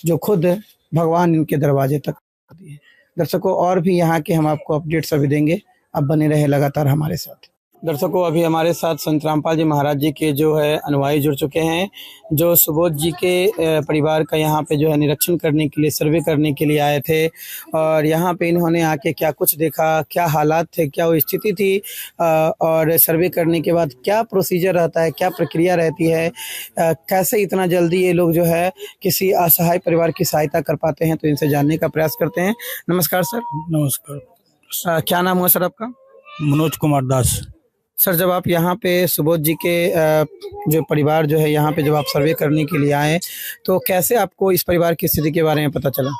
जो खुद भगवान इनके दरवाजे तक दिए। दर्शकों, और भी यहाँ के हम आपको अपडेट्स अभी देंगे, आप बने रहे लगातार हमारे साथ। दर्शकों, अभी हमारे साथ संत रामपाल जी महाराज जी के जो है अनुयायी जुड़ चुके हैं, जो सुबोध जी के परिवार का यहाँ पे जो है निरीक्षण करने के लिए, सर्वे करने के लिए आए थे। और यहाँ पे इन्होंने आके क्या कुछ देखा, क्या हालात थे, क्या वो स्थिति थी, और सर्वे करने के बाद क्या प्रोसीजर रहता है, क्या प्रक्रिया रहती है, कैसे इतना जल्दी ये लोग जो है किसी असहाय परिवार की सहायता कर पाते हैं, तो इनसे जानने का प्रयास करते हैं। नमस्कार सर। नमस्कार। क्या नाम हुआ सर आपका? मनोज कुमार दास। सर, जब आप यहाँ पे सुबोध जी के जो परिवार जो है यहाँ पे जब आप सर्वे करने के लिए आए, तो कैसे आपको इस परिवार की स्थिति के बारे में पता चला?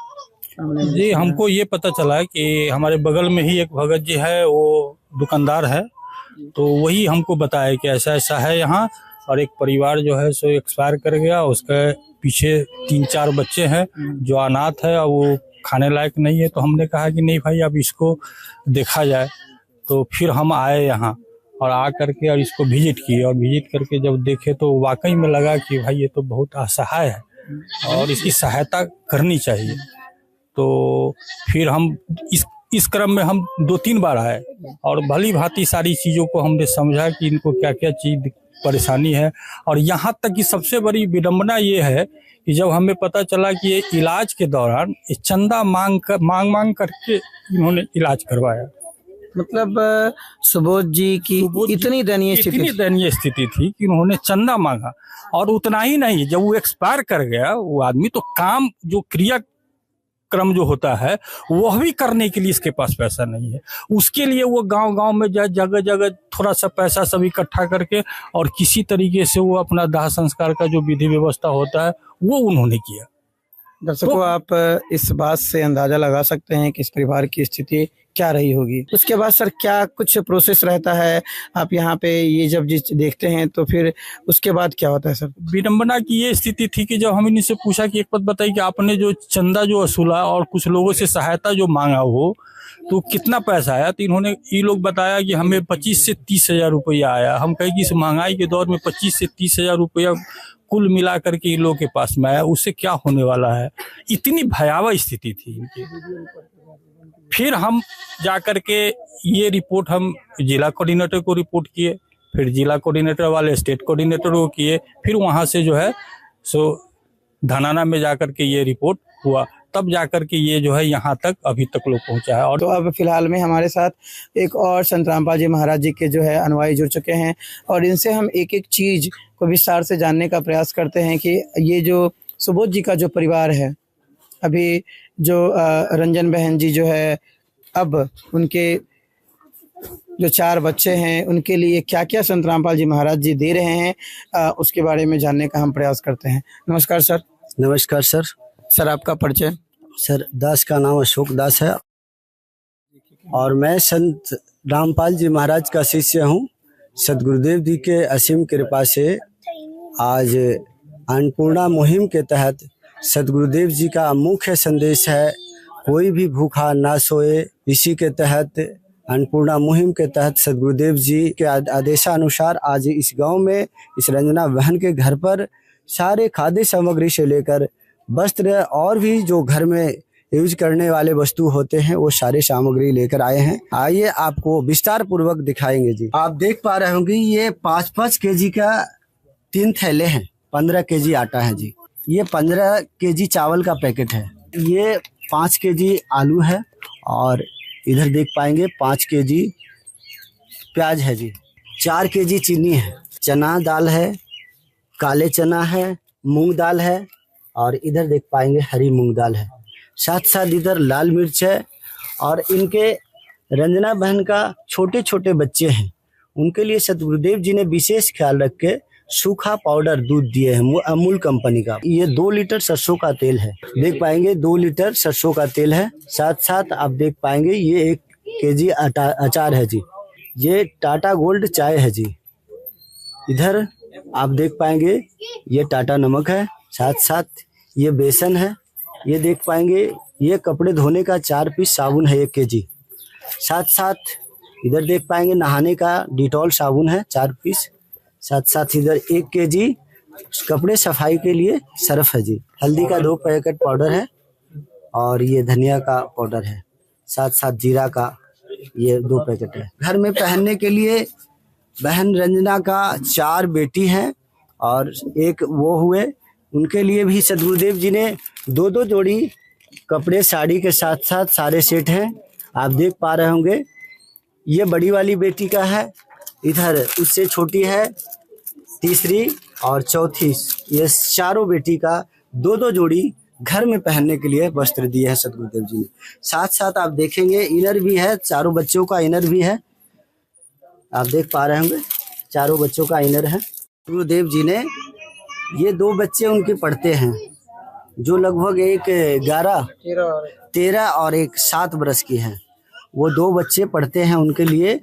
जी, हमको ये पता चला कि हमारे बगल में ही एक भगत जी है, वो दुकानदार है, तो वही हमको बताया कि ऐसा ऐसा है यहाँ, और एक परिवार जो है सो एक्सपायर कर गया, उसके पीछे 3-4 बच्चे हैं जो अनाथ है और वो खाने लायक नहीं है। तो हमने कहा कि नहीं भाई, अब इसको देखा जाए। तो फिर हम आए यहाँ और आ करके और इसको विजिट किए, और विजिट करके जब देखे तो वाकई में लगा कि भाई ये तो बहुत असहाय है और इसकी सहायता करनी चाहिए। तो फिर हम इस क्रम में हम 2-3 बार आए और भली भांति सारी चीज़ों को हमने समझा कि इनको क्या क्या चीज़ परेशानी है। और यहाँ तक कि सबसे बड़ी विडंबना ये है कि जब हमें पता चला कि ये इलाज के दौरान चंदा मांग करके इन्होंने इलाज करवाया। मतलब सुबोध जी की इतनी दयनीय स्थिति थी कि उन्होंने चंदा मांगा, और उतना ही नहीं, जब वो एक्सपायर कर गया वो आदमी, तो काम जो क्रियाक्रम जो होता है वह भी करने के लिए इसके पास पैसा नहीं है। उसके लिए वो गांव-गांव में जगह जगह थोड़ा सा पैसा सब इकट्ठा करके और किसी तरीके से वो अपना दाह संस्कार का जो विधि व्यवस्था होता है वो उन्होंने किया। दर्शकों, आप इस बात से अंदाजा लगा सकते हैं कि इस परिवार की स्थिति क्या रही होगी। उसके बाद सर क्या कुछ प्रोसेस रहता है, आप यहाँ पे ये जब देखते हैं तो फिर उसके बाद क्या होता है सर? विडंबना की ये स्थिति थी कि जब हम इनसे पूछा कि एक बात बताइए कि आपने जो चंदा जो वसूला और कुछ लोगों से सहायता जो मांगा हो तो कितना पैसा आया, तो इन्होंने ये लोग बताया कि हमें 25 से 30 हजार रुपया आया। हम कहे कि इस महंगाई के दौर में 25 से 30 हजार रुपया कुल मिला करके इन लोगों के पास में आया, उससे क्या होने वाला है। इतनी भयावह स्थिति थी इनकी। फिर हम जाकर के ये रिपोर्ट हम जिला कोऑर्डिनेटर को रिपोर्ट किए, फिर जिला कोऑर्डिनेटर वाले स्टेट कोऑर्डिनेटर को किए, फिर वहां से जो है सो धनाना में जाकर के ये रिपोर्ट हुआ, तब जाकर के ये जो है यहाँ तक अभी तक लोग पहुंचा है। और तो अब फिलहाल में हमारे साथ एक और संत रामपाल जी महाराज जी के जो है अनुयायी जुड़ चुके हैं और इनसे हम एक एक चीज को विस्तार से जानने का प्रयास करते हैं कि ये जो सुबोध जी का जो परिवार है, अभी जो रंजन बहन जी जो है, अब उनके जो 4 बच्चे हैं उनके लिए क्या क्या संत रामपाल जी महाराज जी दे रहे हैं, उसके बारे में जानने का हम प्रयास करते हैं। नमस्कार सर। नमस्कार सर। सर आपका परिचय? सर दास का नाम अशोक दास है और मैं संत रामपाल जी महाराज का शिष्य हूँ। सदगुरुदेव जी के असीम कृपा से आज अन्नपूर्णा मुहिम के तहत सदगुरुदेव जी का मुख्य संदेश है कोई भी भूखा ना सोए। इसी के तहत अन्नपूर्णा मुहिम के तहत सदगुरुदेव जी के आदेशानुसार आज इस गांव में इस रंजना बहन के घर पर सारे खाद्य सामग्री से लेकर वस्त्र और भी जो घर में यूज करने वाले वस्तु होते हैं वो सारे सामग्री लेकर आए हैं। आइए आपको विस्तार पूर्वक दिखाएंगे जी। आप देख पा रहे होंगे ये 5-5 केजी का 3 थैले हैं, 15 केजी आटा है जी। ये 15 केजी चावल का पैकेट है। ये 5 केजी आलू है और इधर देख पाएंगे 5 केजी प्याज है जी। 4 केजी चीनी है, चना दाल है, काले चना है, मूंग दाल है और इधर देख पाएंगे हरी मूंग दाल है। साथ साथ इधर लाल मिर्च है और इनके रंजना बहन का छोटे छोटे बच्चे हैं, उनके लिए सदगुरुदेव जी ने विशेष ख्याल रख के सूखा पाउडर दूध दिए हैं अमूल कंपनी का। ये 2 लीटर सरसों का तेल है, देख पाएंगे 2 लीटर सरसों का तेल है। साथ साथ आप देख पाएंगे ये 1 केजी अचार है जी। ये टाटा गोल्ड चाय है जी। इधर आप देख पाएंगे ये टाटा नमक है। साथ साथ ये बेसन है। ये देख पाएंगे ये कपड़े धोने का 4 पीस साबुन है 1 केजी। साथ साथ इधर देख पाएंगे नहाने का डिटॉल साबुन है 4 पीस। साथ साथ इधर 1 केजी कपड़े सफाई के लिए सर्फ है जी। हल्दी का 2 पैकेट पाउडर है और ये धनिया का पाउडर है। साथ साथ जीरा का ये 2 पैकेट है। घर में पहनने के लिए बहन रंजना का 4 बेटी हैं और 1 वो हुए, उनके लिए भी सदगुरुदेव जी ने 2-2 जोड़ी कपड़े साड़ी के साथ साथ सारे सेट हैं। आप देख पा रहे होंगे ये बड़ी वाली बेटी का है, इधर उससे छोटी है, तीसरी और चौथी, ये चारों बेटी का 2-2 जोड़ी घर में पहनने के लिए वस्त्र दिए हैं सदगुरुदेव जी ने। साथ साथ आप देखेंगे इनर भी है, चारों बच्चों का इनर भी है। आप देख पा रहे होंगे चारों बच्चों का इनर है। गुरुदेव जी ने ये 2 बच्चे उनके पढ़ते हैं जो लगभग एक 13 और एक 7 बरस की है। वो 2 बच्चे पढ़ते हैं, उनके लिए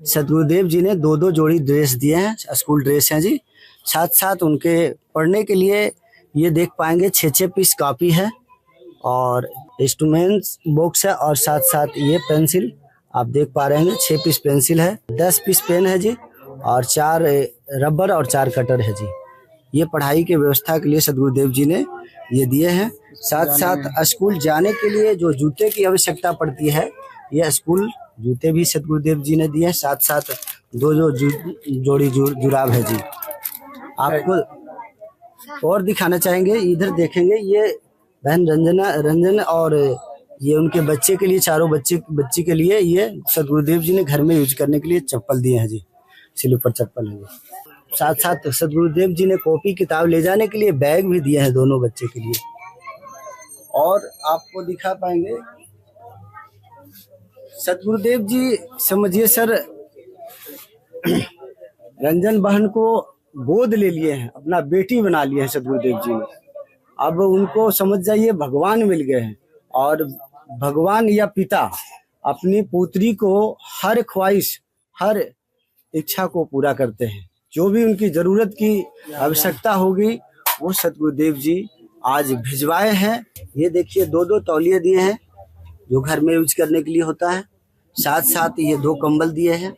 सदगुरुदेव जी ने 2-2 जोड़ी ड्रेस दिए हैं, स्कूल ड्रेस हैं जी। साथ साथ उनके पढ़ने के लिए ये देख पाएंगे 6-6 पीस कॉपी है और इंस्ट्रूमेंट्स बॉक्स है और साथ साथ ये पेंसिल आप देख पा रहे हैं 6 पीस पेंसिल है, 10 पीस पेन है जी और 4 रबर और 4 कटर है जी। ये पढ़ाई के व्यवस्था के लिए सदगुरुदेव जी ने ये दिए हैं। साथ साथ स्कूल जाने के लिए जो जूते की आवश्यकता पड़ती है, ये स्कूल जूते भी सदगुरुदेव जी ने दिए हैं। साथ साथ 2 जोड़ी जुराब है जी। आपको और दिखाना चाहेंगे, इधर देखेंगे ये बहन रंजन और ये उनके बच्चे के लिए, चारों बच्ची के लिए ये सदगुरुदेव जी ने घर में यूज करने के लिए चप्पल दिए हैं जी, स्लीपर चप्पल है। साथ साथ सदगुरुदेव जी ने कॉपी किताब ले जाने के लिए बैग भी दिए हैं दोनों बच्चे के लिए। और आपको दिखा पाएंगे सदगुरुदेव जी, समझिए सर रंजन बहन को गोद ले लिए हैं, अपना बेटी बना लिए हैं सदगुरुदेव जी ने। अब उनको समझ जाइए भगवान मिल गए हैं और भगवान या पिता अपनी पुत्री को हर ख्वाहिश, हर इच्छा को पूरा करते हैं। जो भी उनकी जरूरत की आवश्यकता होगी वो सतगुरुदेव जी आज भिजवाए हैं। ये देखिए 2-2 तौलिए दिए हैं जो घर में यूज करने के लिए होता है। साथ साथ ये 2 कंबल दिए हैं,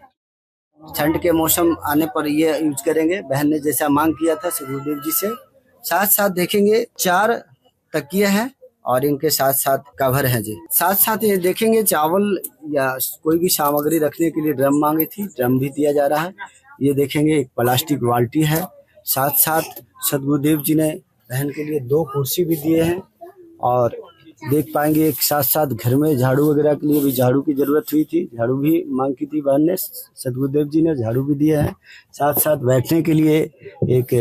ठंड के मौसम आने पर ये यूज करेंगे। बहन ने जैसा मांग किया था सतगुरुदेव जी से। साथ साथ देखेंगे 4 तकिए हैं और इनके साथ साथ कवर है जी। साथ साथ ये देखेंगे चावल या कोई भी सामग्री रखने के लिए ड्रम मांगी थी, ड्रम भी दिया जा रहा है। ये देखेंगे एक प्लास्टिक बाल्टी है। साथ साथ सतगुरुदेव जी ने बहन के लिए 2 कुर्सी भी दिए हैं और देख पाएंगे एक साथ साथ घर में झाड़ू वगैरह के लिए भी झाड़ू की जरूरत हुई थी, झाड़ू भी मांग की थी बहन ने, सतगुरुदेव जी ने झाड़ू भी दिया है। साथ साथ बैठने के लिए एक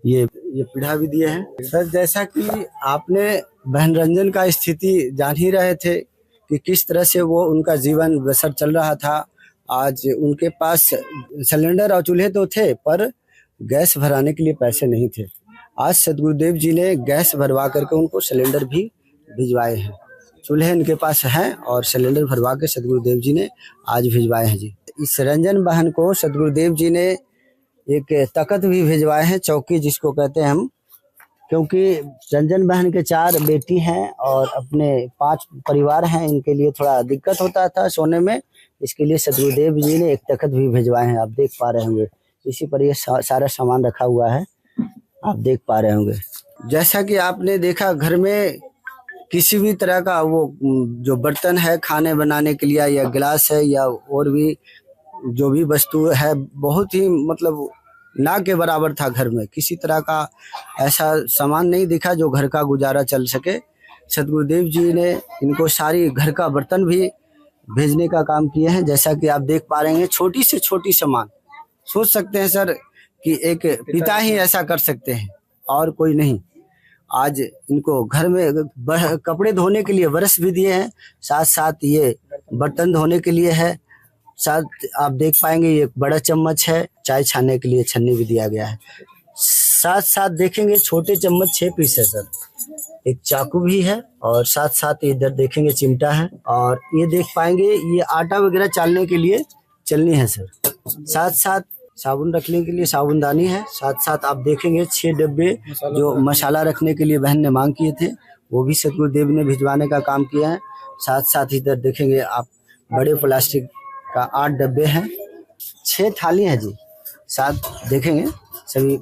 ये पीढ़ा भी दिए हैं। सर जैसा कि आपने बहन रंजन का स्थिति जान ही रहे थे कि किस तरह से वो उनका जीवन बसर चल रहा था। आज उनके पास सिलेंडर और चूल्हे तो थे पर गैस भराने के लिए पैसे नहीं थे। आज सतगुरुदेव जी ने गैस भरवा करके उनको सिलेंडर भी भिजवाए हैं। चूल्हे इनके पास हैं और सिलेंडर भरवा के सतगुरुदेव जी ने आज भिजवाए हैं जी। इस रंजन बहन को सतगुरुदेव जी ने एक तख्त भी भिजवाए हैं, चौकी जिसको कहते हैं हम, क्योंकि रंजन बहन के 4 बेटी हैं और अपने 5 परिवार हैं। इनके लिए थोड़ा दिक्कत होता था सोने में, इसके लिए सतगुरुदेव जी ने एक तख्त भी भिजवाए हैं। आप देख पा रहे होंगे इसी पर ये सारा सामान रखा हुआ है, आप देख पा रहे होंगे। जैसा कि आपने देखा घर में किसी भी तरह का वो जो बर्तन है खाने बनाने के लिए या गिलास है या और भी जो भी वस्तु है, बहुत ही मतलब ना के बराबर था। घर में किसी तरह का ऐसा सामान नहीं दिखा जो घर का गुजारा चल सके। सतगुरुदेव जी ने इनको सारी घर का बर्तन भी भेजने का काम किए हैं। जैसा कि आप देख पा रहे हैं छोटी से छोटी सामान, सोच सकते हैं सर कि एक पिता ही ऐसा कर सकते हैं और कोई नहीं। आज इनको घर में कपड़े धोने के लिए ब्रश भी दिए हैं, साथ साथ ये बर्तन धोने के लिए है। साथ आप देख पाएंगे ये बड़ा चम्मच है, चाय छानने के लिए छन्नी भी दिया गया है। साथ साथ देखेंगे छोटे चम्मच 6 पीस है सर, एक चाकू भी है और साथ साथ इधर देखेंगे चिमटा है और ये देख पाएंगे ये आटा वगैरह चालने के लिए चलनी है सर। साथ साथ साबुन रखने के लिए साबुनदानी है। साथ साथ आप देखेंगे 6 डब्बे जो मसाला रखने के लिए बहन ने मांग किए थे वो भी सतगुरुदेव ने भिजवाने का काम किया है। साथ साथ इधर देखेंगे आप बड़े प्लास्टिक का 8 डब्बे हैं, 6 थाली है जी। साथ देखेंगे सभी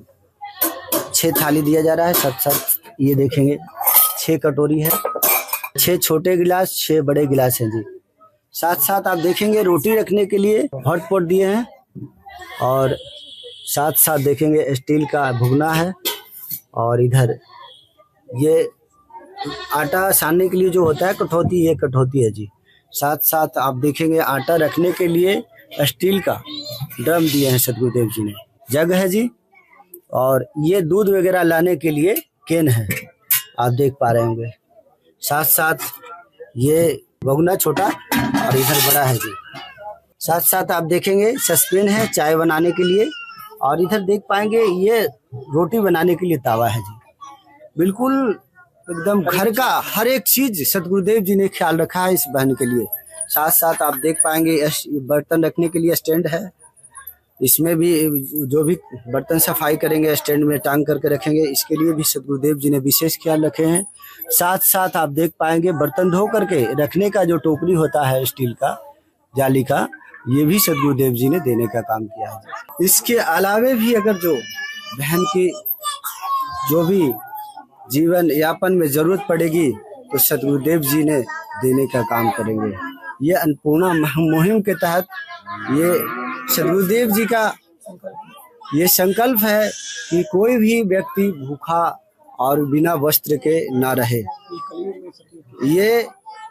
6 थाली दिया जा रहा है। साथ साथ ये देखेंगे 6 कटोरी है, 6 छोटे गिलास, 6 बड़े गिलास हैं जी। साथ साथ आप देखेंगे रोटी रखने के लिए हॉट पॉट दिए हैं और साथ साथ देखेंगे स्टील का भुगना है और इधर ये आटा सानने के लिए जो होता है कठौती, ये कठौती है जी। साथ साथ आप देखेंगे आटा रखने के लिए स्टील का ड्रम दिए हैं सतगुरुदेव जी ने, जग है जी। और ये दूध वगैरह लाने के लिए केन है, आप देख पा रहे होंगे। साथ साथ ये भगुना छोटा और इधर बड़ा है जी। साथ साथ आप देखेंगे सस्पेन है चाय बनाने के लिए और इधर देख पाएंगे ये रोटी बनाने के लिए तावा है जी। बिल्कुल एकदम घर का हर एक चीज सतगुरुदेव जी ने ख्याल रखा है इस बहन के लिए। साथ साथ आप देख पाएंगे बर्तन रखने के लिए स्टैंड है, इसमें भी जो भी बर्तन सफाई करेंगे स्टैंड में टांग करके रखेंगे, इसके लिए भी सतगुरुदेव जी ने विशेष ख्याल रखे हैं। साथ साथ आप देख पाएंगे बर्तन धो करके रखने का जो टोकरी होता है स्टील का जाली का, ये भी सतगुरुदेव जी ने देने का काम किया है। इसके अलावे भी अगर जो बहन की जो भी जीवन यापन में जरूरत पड़ेगी तो सतगुरुदेव जी ने देने का काम करेंगे। ये अन्नपूर्णा मुहिम के तहत ये सतगुरुदेव जी का ये संकल्प है कि कोई भी व्यक्ति भूखा और बिना वस्त्र के ना रहे। ये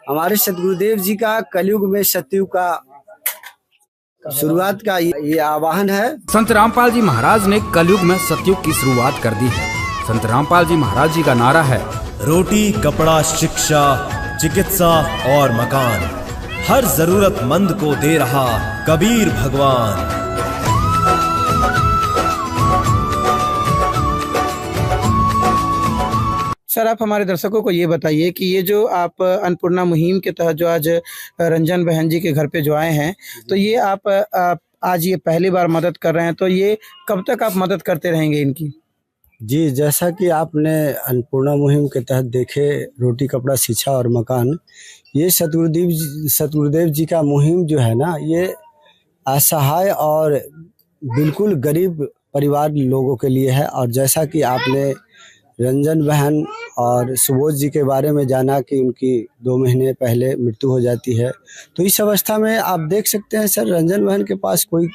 हमारे सतगुरुदेव जी का कलयुग में सतयुग का शुरुआत का ये आह्वान है। संत रामपाल जी महाराज ने कलयुग में सतयुग की शुरुआत कर दी है। संत रामपाल जी महाराज जी का नारा है, रोटी, कपड़ा, शिक्षा, चिकित्सा और मकान, हर जरूरतमंद को दे रहा कबीर भगवान। सर आप हमारे दर्शकों को ये बताइए कि ये जो आप अन्नपूर्णा मुहिम के तहत जो आज रंजन बहन जी के घर पे जो आए हैं, तो ये आप आज ये पहली बार मदद कर रहे हैं, तो ये कब तक आप मदद करते रहेंगे इनकी? जी, जैसा कि आपने अन्नपूर्णा मुहिम के तहत देखे रोटी कपड़ा शिक्षा और मकान, ये सतगुरुदेव जी का मुहिम जो है ना, ये असहाय और बिल्कुल गरीब परिवार लोगों के लिए है। और जैसा कि आपने रंजन बहन और सुबोध जी के बारे में जाना कि उनकी 2 महीने पहले मृत्यु हो जाती है, तो इस अवस्था में आप देख सकते हैं सर, रंजन बहन के पास कोई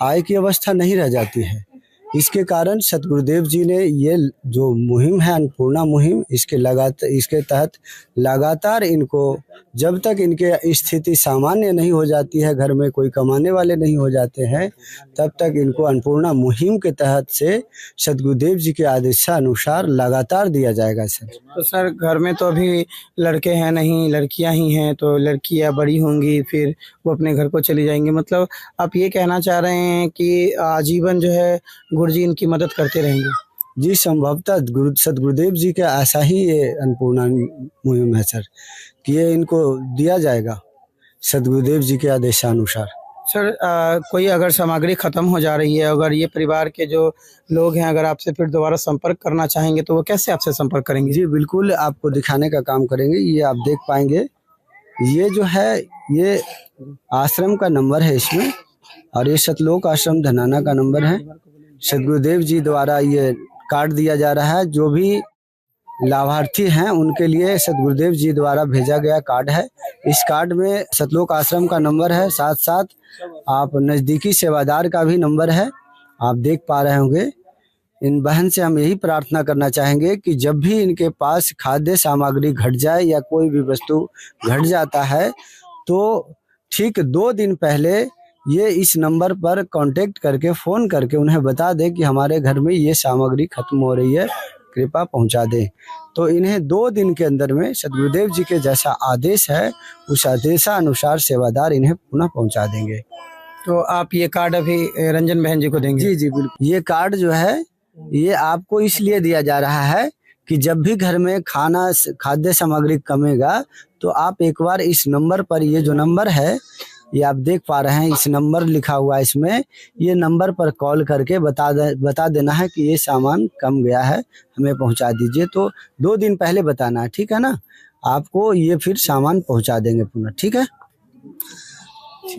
आय की अवस्था नहीं रह जाती है। इसके कारण सतगुरुदेव जी ने ये जो मुहिम है अन्नपूर्णा मुहिम, इसके तहत लगातार इनको जब तक इनके स्थिति सामान्य नहीं हो जाती है, घर में कोई कमाने वाले नहीं हो जाते हैं, तब तक इनको अन्नपूर्णा मुहिम के तहत से सतगुरुदेव जी के आदेशानुसार लगातार दिया जाएगा सर। तो सर घर में तो अभी लड़के हैं नहीं, लड़कियां ही हैं, तो लड़कियां बड़ी होंगी फिर वो अपने घर को चली जाएंगी, मतलब आप ये कहना चाह रहे हैं कि आजीवन जो है गुरुजी इनकी मदद करते रहेंगे? जी, संभवतः सतगुरुदेव जी का ऐसा ही ये अन्नपूर्णा मुहिम है सर, कि ये इनको दिया जाएगा सतगुरुदेव जी के आदेशानुसार। सर कोई अगर सामग्री खत्म हो जा रही है, अगर ये परिवार के जो लोग हैं अगर आपसे फिर दोबारा संपर्क करना चाहेंगे तो वो कैसे आपसे संपर्क करेंगे? जी बिल्कुल, आपको दिखाने का काम करेंगे, ये आप देख पाएंगे। ये जो है ये आश्रम का नंबर है इसमें, और ये सतलोक आश्रम धनाना का नंबर है। सतगुरुदेव जी द्वारा ये कार्ड दिया जा रहा है, जो भी लाभार्थी हैं उनके लिए सतगुरुदेव जी द्वारा भेजा गया कार्ड है। इस कार्ड में सतलोक आश्रम का नंबर है, साथ साथ आप नज़दीकी सेवादार का भी नंबर है, आप देख पा रहे होंगे। इन बहन से हम यही प्रार्थना करना चाहेंगे कि जब भी इनके पास खाद्य सामग्री घट जाए या कोई भी वस्तु घट जाता है, तो ठीक 2 दिन पहले ये इस नंबर पर कांटेक्ट करके फ़ोन करके उन्हें बता दें कि हमारे घर में ये सामग्री खत्म हो रही है, कृपया पहुंचा दें। तो इन्हें 2 दिन के अंदर में सतगुरुदेव जी के जैसा आदेश है, उस आदेशानुसार सेवादार इन्हें पुनः पहुंचा देंगे। तो आप ये कार्ड अभी रंजन बहन जी को देंगे? जी जी बिल्कुल। ये कार्ड जो है ये आपको इसलिए दिया जा रहा है कि जब भी घर में खाद्य सामग्री कमेगा, तो आप एक बार इस नंबर पर, ये जो नंबर है ये आप देख पा रहे हैं, इस नंबर लिखा हुआ है इसमें, ये नंबर पर कॉल करके बता देना है कि ये सामान कम गया है, हमें पहुंचा दीजिए। तो 2 दिन पहले बताना है, ठीक है ना? आपको ये फिर सामान पहुंचा देंगे पुनः, ठीक है?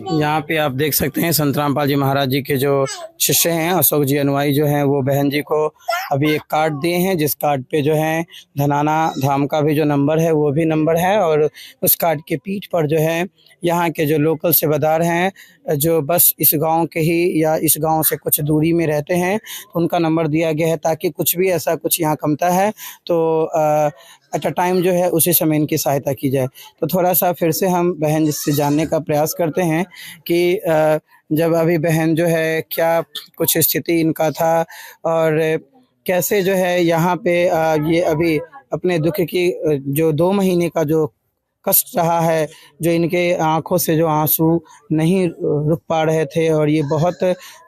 यहाँ पे आप देख सकते हैं संत रामपाल जी महाराज जी के जो शिष्य हैं, अशोक जी अनुयायी जो हैं, वो बहन जी को अभी एक कार्ड दिए हैं, जिस कार्ड पे जो है धनाना धाम का भी जो नंबर है वो भी नंबर है, और उस कार्ड के पीठ पर जो है यहाँ के जो लोकल सेवादार हैं, जो बस इस गांव के ही या इस गांव से कुछ दूरी में रहते हैं, तो उनका नंबर दिया गया है, ताकि कुछ भी ऐसा कुछ यहाँ कमता है तो एट अ टाइम जो है उसी समय इनकी सहायता की जाए। तो थोड़ा सा फिर से हम बहन से जानने का प्रयास करते हैं कि जब अभी बहन जो है क्या कुछ स्थिति इनका था, और कैसे जो है यहाँ पे ये अभी अपने दुख की जो 2 महीने का जो कष्ट रहा है, जो इनके आंखों से जो आंसू नहीं रुक पा रहे थे, और ये बहुत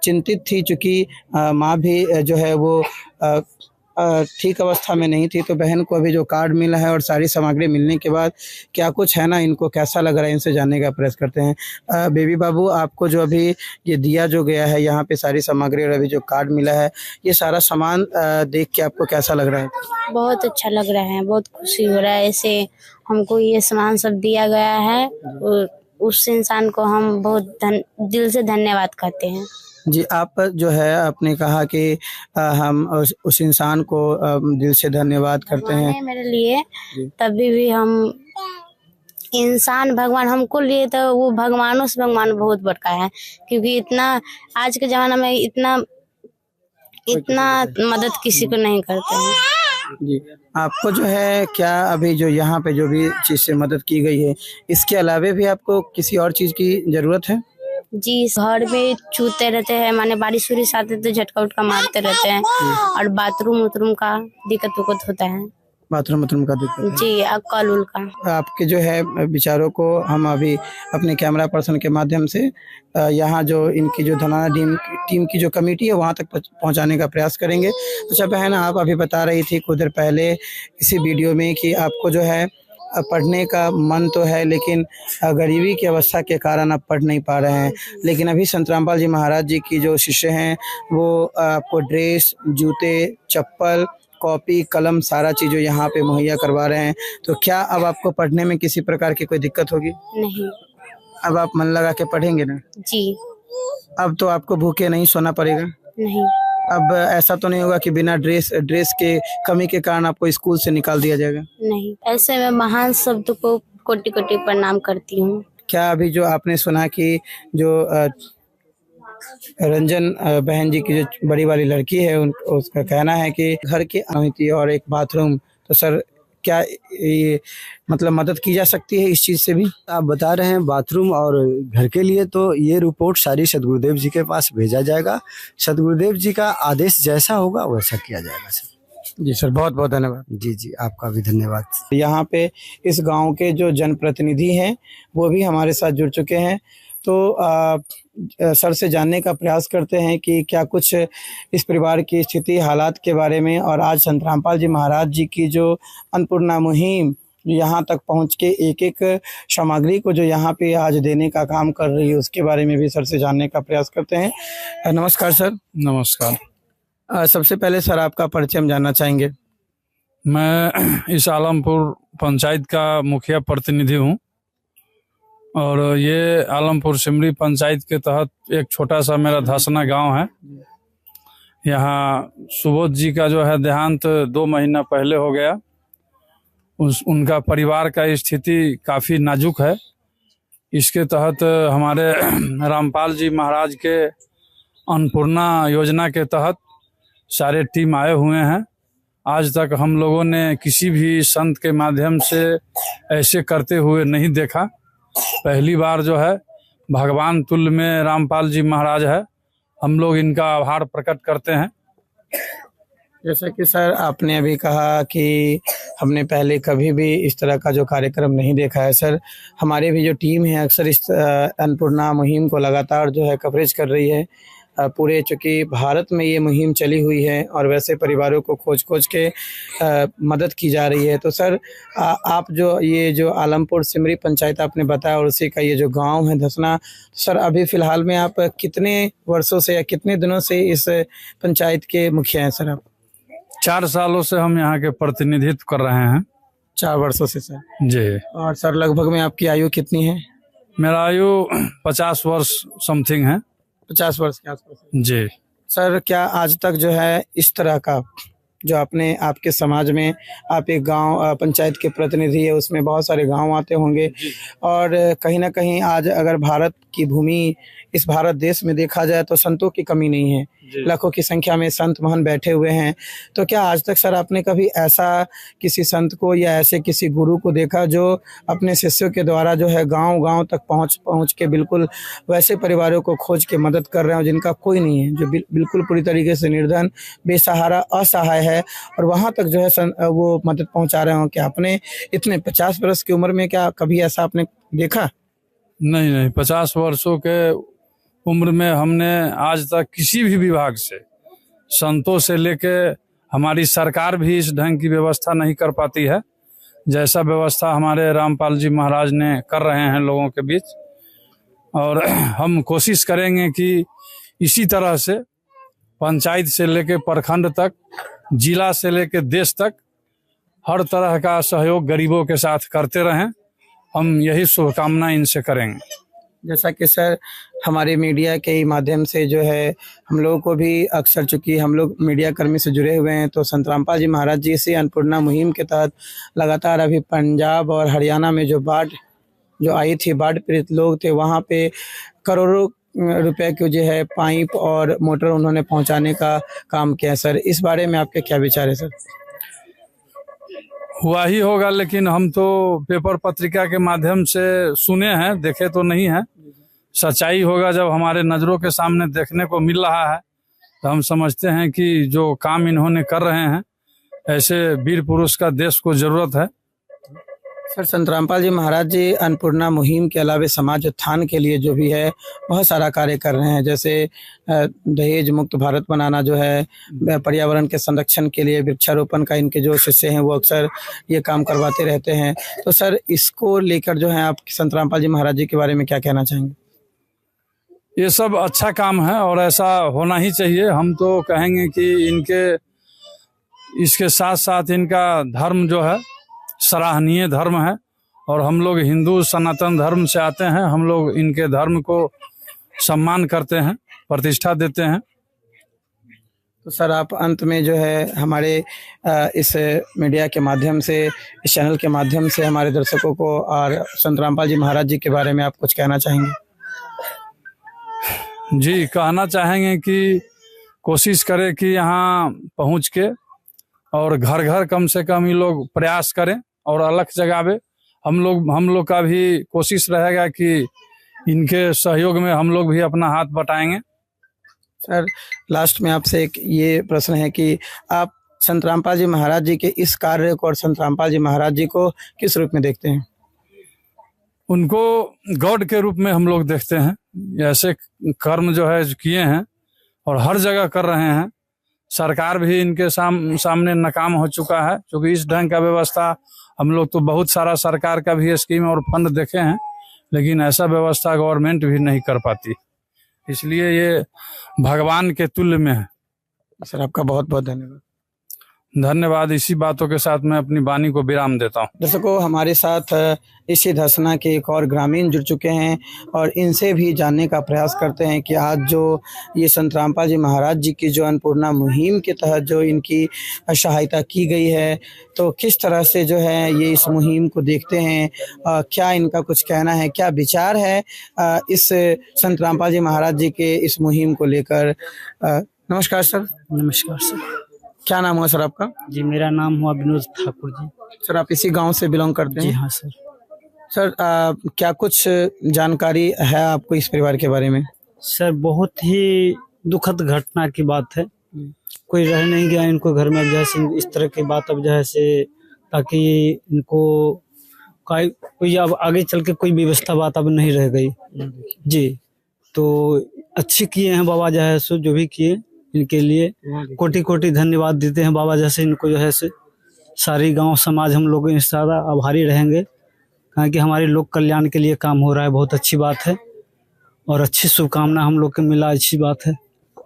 चिंतित थी, चूँकि माँ भी जो है वो ठीक अवस्था में नहीं थी। तो बहन को अभी जो कार्ड मिला है और सारी सामग्री मिलने के बाद क्या कुछ है ना, इनको कैसा लग रहा है, इनसे जानने का प्रयास करते हैं। बेबी बाबू, आपको जो अभी ये दिया जो गया है यहाँ पे सारी सामग्री, और अभी जो कार्ड मिला है, ये सारा सामान देख के आपको कैसा लग रहा है? बहुत अच्छा लग रहा है, बहुत खुशी हो रहा है। ऐसे हमको ये सामान सब दिया गया है, उस इंसान को हम बहुत दिल से धन्यवाद कहते हैं। जी, आप जो है आपने कहा कि हम उस इंसान को दिल से धन्यवाद करते हैं मेरे लिए, तभी भी हम इंसान भगवान हमको लिए, तो वो भगवानों से भगवान बहुत बड़का है, क्योंकि इतना आज के जमाना में इतना मदद किसी को नहीं करते हैं। जी, आपको जो है क्या अभी जो यहाँ पे जो भी चीज़ से मदद की गई है, इसके अलावा भी आपको किसी और चीज़ की ज़रूरत है? जी, घर में चूते रहते हैं, माने बारिश वारिश आते तो झटका उटका मारते रहते हैं, और बाथरूम उतरूम का दिक्कत होता है। बाथरूम का दिक्कत जी कल उल का। है। आपके जो है विचारों को हम अभी अपने कैमरा पर्सन के माध्यम से यहाँ जो इनकी जो धनाना टीम की जो कमेटी है वहाँ तक पहुँचाने का प्रयास करेंगे। तो अच्छा बहन, आप अभी बता रही थी कुछ देर पहले इसी वीडियो में कि आपको जो है पढ़ने का मन तो है, लेकिन गरीबी की अवस्था के कारण आप पढ़ नहीं पा रहे हैं। लेकिन अभी संत रामपाल जी महाराज जी की जो शिष्य हैं वो आपको ड्रेस, जूते, चप्पल, कॉपी, कलम सारा चीज़ जो यहाँ पे मुहैया करवा रहे हैं। तो क्या अब आपको पढ़ने में किसी प्रकार की कोई दिक्कत होगी? नहीं। अब आप मन लगा के पढ़ेंगे ना? जी। अब तो आपको भूखे नहीं सोना पड़ेगा? नहीं। अब ऐसा तो नहीं होगा कि बिना ड्रेस के कमी के कारण आपको स्कूल से निकाल दिया जाएगा? नहीं। ऐसे मैं महान शब्द को कोटि कोटि प्रणाम करती हूँ। क्या अभी जो आपने सुना कि जो रंजन बहन जी की जो बड़ी वाली लड़की है उसका कहना है कि घर की अनुमति और एक बाथरूम, तो सर क्या ये मतलब मदद की जा सकती है इस चीज़ से भी? आप बता रहे हैं बाथरूम और घर के लिए, तो ये रिपोर्ट सारी सदगुरुदेव जी के पास भेजा जाएगा। सदगुरुदेव जी का आदेश जैसा होगा वैसा किया जाएगा सर। जी सर, बहुत बहुत धन्यवाद। जी जी, आपका भी धन्यवाद। यहाँ पे इस गांव के जो जनप्रतिनिधि हैं वो भी हमारे साथ जुड़ चुके हैं। तो सर से जानने का प्रयास करते हैं कि क्या कुछ इस परिवार की स्थिति, हालात के बारे में, और आज संत रामपाल जी महाराज जी की जो अन्नपूर्णा मुहिम यहाँ तक पहुँच के एक एक सामग्री को जो यहाँ पे आज देने का काम कर रही है उसके बारे में भी सर से जानने का प्रयास करते हैं। नमस्कार सर। नमस्कार। सबसे पहले सर आपका परिचय हम जानना चाहेंगे। मैं इस आलमपुर पंचायत का मुखिया प्रतिनिधि हूँ और ये आलमपुर सिमरी पंचायत के तहत एक छोटा सा मेरा धसना गांव है। यहाँ सुबोध जी का जो है देहांत 2 महीना पहले हो गया। उनका परिवार का स्थिति काफ़ी नाजुक है। इसके तहत हमारे रामपाल जी महाराज के अन्नपूर्णा योजना के तहत सारे टीम आए हुए हैं। आज तक हम लोगों ने किसी भी संत के माध्यम से ऐसे करते हुए नहीं देखा। पहली बार जो है भगवान तुल्य में रामपाल जी महाराज है, हम लोग इनका आभार प्रकट करते हैं। जैसा कि सर आपने अभी कहा कि हमने पहले कभी भी इस तरह का जो कार्यक्रम नहीं देखा है। सर हमारी भी जो टीम है अक्सर इस अन्नपूर्णा मुहिम को लगातार जो है कवरेज कर रही है। पूरे चूँकि भारत में ये मुहिम चली हुई है और वैसे परिवारों को खोज के मदद की जा रही है। तो सर आप जो ये जो आलमपुर सिमरी पंचायत आपने बताया और उसी का ये जो गांव है धसना, तो सर अभी फ़िलहाल में आप कितने वर्षों से या कितने दिनों से इस पंचायत के मुखिया हैं सर? आप 4 सालों से हम यहाँ के प्रतिनिधित्व कर रहे हैं। 4 वर्षों से सर? जी। और सर लगभग में आपकी आयु कितनी है? मेरा आयु 50 वर्ष समथिंग है। 50 वर्ष के आसपास? जी। सर क्या आज तक जो है इस तरह का जो आपके समाज में, आप एक गांव पंचायत के प्रतिनिधि है, उसमें बहुत सारे गांव आते होंगे और कहीं ना कहीं आज अगर भारत की भूमि, इस भारत देश में देखा जाए तो संतों की कमी नहीं है। लाखों की संख्या में संत महंत बैठे हुए हैं। तो क्या आज तक सर आपने कभी ऐसा किसी संत को या ऐसे किसी गुरु को देखा जो अपने शिष्यों के द्वारा जो है गांव-गांव तक पहुंच के बिल्कुल वैसे परिवारों को खोज के मदद कर रहे हो जिनका कोई नहीं है, जो बिल्कुल पूरी तरीके से निर्धन, बेसहारा, असहाय है और वहां तक जो है वो मदद पहुंचा रहे हो? क्या आपने इतने 50 वर्ष की उम्र में क्या कभी ऐसा आपने देखा? नहीं, 50 वर्षों के उम्र में हमने आज तक किसी भी विभाग से, संतों से लेके हमारी सरकार भी इस ढंग की व्यवस्था नहीं कर पाती है जैसा व्यवस्था हमारे रामपाल जी महाराज ने कर रहे हैं लोगों के बीच। और हम कोशिश करेंगे कि इसी तरह से पंचायत से लेके प्रखंड तक, जिला से लेके देश तक हर तरह का सहयोग गरीबों के साथ करते रहें। हम यही शुभकामना इनसे करेंगे। जैसा कि सर हमारे मीडिया के माध्यम से जो है हम लोगों को भी अक्सर, चूँकि हम लोग मीडिया कर्मी से जुड़े हुए हैं, तो संत रामपाल जी महाराज जी से अन्नपूर्णा मुहिम के तहत लगातार अभी पंजाब और हरियाणा में जो बाढ़ जो आई थी, बाढ़ पीड़ित लोग थे, वहाँ पे करोड़ों रुपए के जो है पाइप और मोटर उन्होंने पहुँचाने का काम किया। सर इस बारे में आपके क्या विचार है? सर हुआ ही होगा, लेकिन हम तो पेपर पत्रिका के माध्यम से सुने हैं, देखे तो नहीं है। सच्चाई होगा जब हमारे नज़रों के सामने देखने को मिल रहा है तो हम समझते हैं कि जो काम इन्होंने कर रहे हैं ऐसे वीर पुरुष का देश को जरूरत है। सर, संत रामपाल जी महाराज जी अन्नपूर्णा मुहिम के अलावा समाज उत्थान के लिए जो भी है बहुत सारा कार्य कर रहे हैं, जैसे दहेज मुक्त भारत बनाना जो है, पर्यावरण के संरक्षण के लिए वृक्षारोपण का इनके जो शिष्य हैं वो अक्सर ये काम करवाते रहते हैं। तो सर, इसको लेकर जो है आप संत रामपाल जी महाराज जी के बारे में क्या कहना चाहेंगे? ये सब अच्छा काम है और ऐसा होना ही चाहिए। हम तो कहेंगे कि इसके साथ साथ इनका धर्म जो है सराहनीय धर्म है और हम लोग हिंदू सनातन धर्म से आते हैं। हम लोग इनके धर्म को सम्मान करते हैं, प्रतिष्ठा देते हैं। तो सर, आप अंत में जो है हमारे इस मीडिया के माध्यम से, इस चैनल के माध्यम से हमारे दर्शकों को और संत रामपाल जी महाराज जी के बारे में आप कुछ कहना चाहेंगे? जी, कहना चाहेंगे कि कोशिश करें कि यहाँ पहुँच के और घर घर कम से कम ये लोग प्रयास करें और अलग जगावे। हम लोग का भी कोशिश रहेगा कि इनके सहयोग में हम लोग भी अपना हाथ बटाएंगे। सर, लास्ट में आपसे एक ये प्रश्न है कि आप संत रामपाल जी महाराज जी के इस कार्य को और संत रामपाल जी महाराज जी को किस रूप में देखते हैं? उनको गॉड के रूप में हम लोग देखते हैं। ऐसे कर्म जो है किए हैं और हर जगह कर रहे हैं। सरकार भी इनके सामने नाकाम हो चुका है, क्योंकि इस ढंग का व्यवस्था हम लोग तो बहुत सारा सरकार का भी स्कीम और फंड देखे हैं, लेकिन ऐसा व्यवस्था गवर्नमेंट भी नहीं कर पाती। इसलिए ये भगवान के तुल्य में है। सर, आपका बहुत बहुत धन्यवाद। धन्यवाद। इसी बातों के साथ मैं अपनी वाणी को विराम देता हूँ। दर्शकों, हमारे साथ इसी धसना के एक और ग्रामीण जुड़ चुके हैं और इनसे भी जानने का प्रयास करते हैं कि आज जो ये संत रामपाल जी महाराज जी की जो अन्नपूर्णा मुहिम के तहत जो इनकी सहायता की गई है, तो किस तरह से जो है ये इस मुहिम को देखते हैं, क्या इनका कुछ कहना है, क्या विचार है इस संत रामपाल जी महाराज जी के इस मुहिम को लेकर। नमस्कार सर। नमस्कार सर। क्या नाम हुआ सर आपका? जी, मेरा नाम हुआ विनोद ठाकुर जी। सर, आप इसी गांव से बिलोंग करते हैं? जी हाँ सर। सर, क्या कुछ जानकारी है आपको इस परिवार के बारे में? सर, बहुत ही दुखद घटना की बात है। कोई रह नहीं गया इनको घर में, जैसे इस तरह की बात अब जैसे, ताकि इनको कोई अब आगे चल के कोई व्यवस्था बात अब नहीं रह गई जी। तो अच्छी किए हैं बाबा जो भी किए, इनके लिए कोटि कोटि धन्यवाद देते हैं बाबा। जैसे इनको जो है से सारी गांव समाज हम लोग इन सारा आभारी रहेंगे, कहा कि हमारे लोक कल्याण के लिए काम हो रहा है। बहुत अच्छी बात है और अच्छी शुभकामना हम लोग को मिला, अच्छी बात है।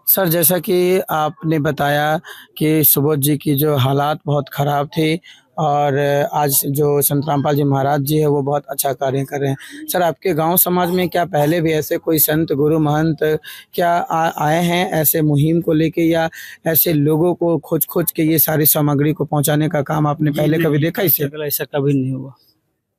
सर, जैसा कि आपने बताया कि सुबोध जी की जो हालात बहुत ख़राब थे और आज जो संत रामपाल जी महाराज जी है वो बहुत अच्छा कार्य कर रहे हैं। सर, आपके गांव समाज में क्या पहले भी ऐसे कोई संत गुरु महंत क्या आए हैं ऐसे मुहिम को लेके, या ऐसे लोगों को खोज के ये सारी सामग्री को पहुंचाने का काम आपने पहले कभी देखा? इससे ऐसा कभी नहीं हुआ।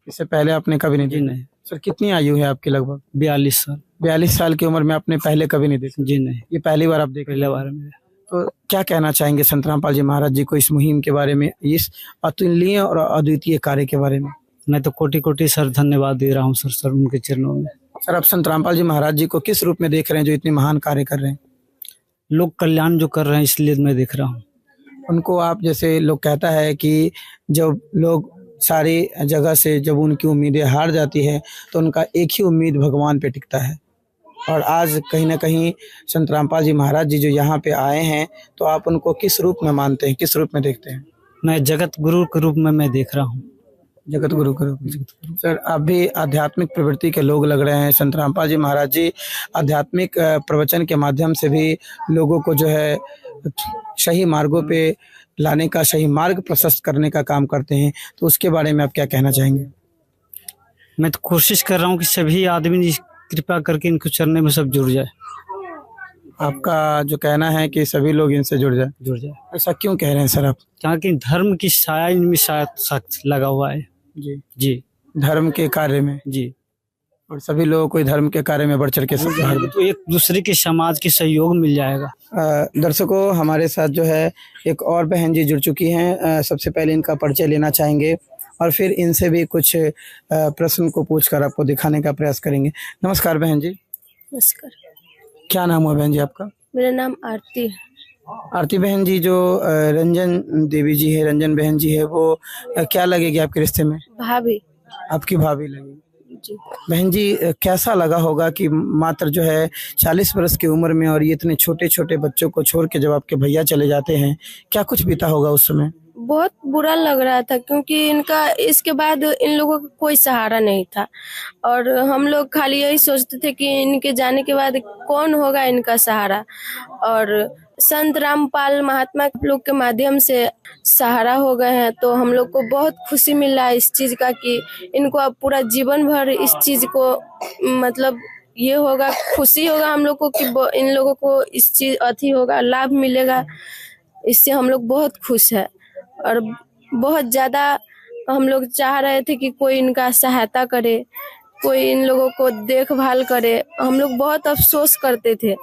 इससे पहले आपने कभी नहीं देखा? नहीं। सर, कितनी आयु है आपकी? लगभग 42 साल। 42 साल की उम्र में आपने पहले कभी नहीं देखा? जी नहीं, ये पहली बार आप देख? पहली बार में। तो क्या कहना चाहेंगे संत रामपाल जी महाराज जी को इस मुहिम के बारे में, इस अतुलनीय और अद्वितीय कार्य के बारे में? मैं तो कोटि कोटि सर धन्यवाद दे रहा हूँ सर उनके चरणों में। सर, आप संत रामपाल जी महाराज जी को किस रूप में देख रहे हैं जो इतने महान कार्य कर रहे हैं? लोक कल्याण जो कर रहे हैं, इसलिए मैं देख रहा हूँ उनको। आप जैसे लोग कहता है कि जब लोग सारी जगह से जब उनकी उम्मीदें हार जाती है तो उनका एक ही उम्मीद भगवान पे टिकता है, और आज कहीं ना कहीं संत रामपाल जी महाराज जी जो यहाँ पे आए हैं, तो आप उनको किस रूप में मानते हैं, किस रूप में देखते हैं? मैं जगत गुरु के रूप में मैं देख रहा हूँ। जगत गुरु के रूप में। सर, आप भी आध्यात्मिक प्रवृत्ति के लोग लग रहे हैं। संत रामपाल जी महाराज जी आध्यात्मिक प्रवचन के माध्यम से भी लोगों को जो है सही मार्गों पे लाने का, सही मार्ग प्रशस्त करने का काम करते हैं, तो उसके बारे में आप क्या कहना चाहेंगे? मैं तो कोशिश कर रहा हूँ कि सभी आदमी कृपा करके इनको चरणों में सब जुड़ जाए। आपका जो कहना है कि सभी लोग इनसे जुड़ जाए, ऐसा क्यों कह रहे हैं सर आप? क्योंकि धर्म की साया इनमें सख्त लगा हुआ है जी, धर्म के कार्य में जी, और सभी लोगों को धर्म के कार्य में बढ़ चढ़ के तो एक दूसरे के समाज के सहयोग मिल जाएगा। दर्शकों, हमारे साथ जो है एक और बहन जी जुड़ चुकी हैं। सबसे पहले इनका परिचय लेना चाहेंगे और फिर इनसे भी कुछ प्रश्न को पूछकर आपको दिखाने का प्रयास करेंगे। नमस्कार बहन जी। नमस्कार। क्या नाम हुआ बहन जी आपका? मेरा नाम आरती है। आरती बहन जी, जो रंजन देवी जी है, रंजन बहन जी है, वो क्या लगेगी आपके रिश्ते में? भाभी आपकी भाभी लगेगी। जी। बहन जी, कैसा लगा होगा कि मात्र जो है 40 वर्ष की उम्र में और ये इतने छोटे छोटे बच्चों को छोड़ के जब आपके भैया चले जाते हैं, क्या कुछ बीता होगा उस समय? बहुत बुरा लग रहा था क्योंकि इनका इसके बाद इन लोगों का कोई सहारा नहीं था और हम लोग खाली यही सोचते थे कि इनके जाने के बाद कौन होगा इनका सहारा। और संत रामपाल महात्मा लोग के माध्यम से सहारा हो गए हैं, तो हम लोग को बहुत खुशी मिल रहा है इस चीज का कि इनको अब पूरा जीवन भर इस चीज को मतलब ये होगा, खुशी होगा हम लोग को कि इन लोगों को इस चीज अथी होगा, लाभ मिलेगा। इससे हम लोग बहुत खुश है और बहुत ज्यादा हम लोग चाह रहे थे कि कोई इनका सहायता करे, कोई इन लोगों को देखभाल करे। हम लोग बहुत अफसोस करते थे।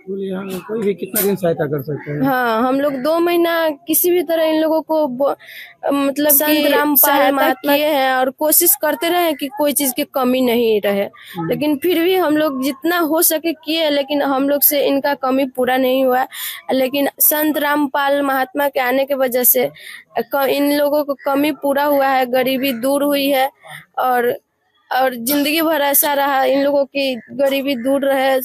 कोई भी कितना दिन सहायता कर सकते हैं? हाँ, हम लोग 2 महीना किसी भी तरह इन लोगों को मतलब संत रामपाल महात्मा किए हैं और कोशिश करते रहे कि कोई चीज की कमी नहीं रहे, लेकिन फिर भी हम लोग जितना हो सके किए, लेकिन हम लोग से इनका कमी पूरा नहीं हुआ। लेकिन संत रामपाल महात्मा के आने के वजह से इन लोगों को कमी पूरा हुआ है, गरीबी दूर हुई है और जिंदगी भर ऐसा रहा इन लोगों की गरीबी दूर रहे,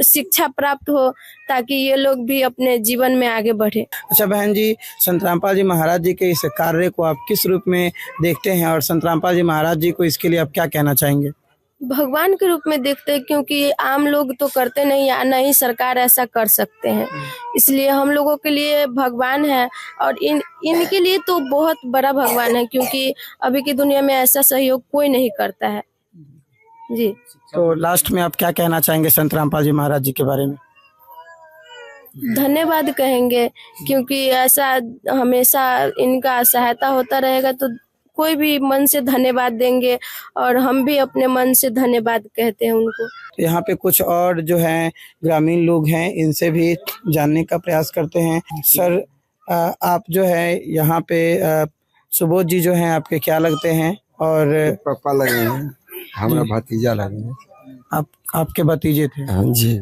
शिक्षा प्राप्त हो ताकि ये लोग भी अपने जीवन में आगे बढ़े। अच्छा बहन जी, संत रामपाल जी महाराज जी के इस कार्य को आप किस रूप में देखते हैं और संत रामपाल जी महाराज जी को इसके लिए आप क्या कहना चाहेंगे? भगवान के रूप में देखते हैं क्योंकि आम लोग तो करते नहीं, या नहीं सरकार ऐसा कर सकते हैं, इसलिए हम लोगों के लिए भगवान है और इनके लिए तो बहुत बड़ा भगवान है क्योंकि अभी की दुनिया में ऐसा सहयोग कोई नहीं करता है जी। तो लास्ट में आप क्या कहना चाहेंगे संत रामपाल जी महाराज जी के बारे में? धन्यवाद कहेंगे क्योंकि ऐसा हमेशा इनका सहायता होता रहेगा तो कोई भी मन से धन्यवाद देंगे और हम भी अपने मन से धन्यवाद कहते हैं उनको। तो यहाँ पे कुछ और जो है ग्रामीण लोग हैं, इनसे भी जानने का प्रयास करते हैं। सर, आप जो है यहाँ पे सुबोध जी जो हैं आपके क्या लगते हैं? और पापा लगे हैं, हमारा भतीजा लगे हैं। आपके भतीजे थे? हाँ जी।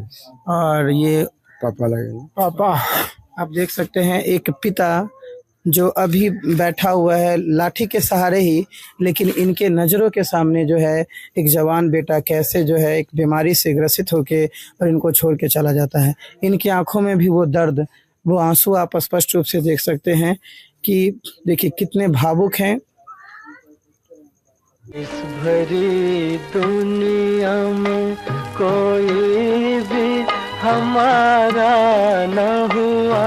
और ये पापा लगे हैं। पापा, आप देख सकते हैं एक पिता जो अभी बैठा हुआ है लाठी के सहारे ही, लेकिन इनके नज़रों के सामने जो है एक जवान बेटा कैसे जो है एक बीमारी से ग्रसित होके और इनको छोड़ के चला जाता है। इनकी आंखों में भी वो दर्द, वो आंसू आप स्पष्ट रूप से देख सकते हैं कि देखिए कितने भावुक हैं। इस भरी दुनिया में कोई भी हमारा न हुआ,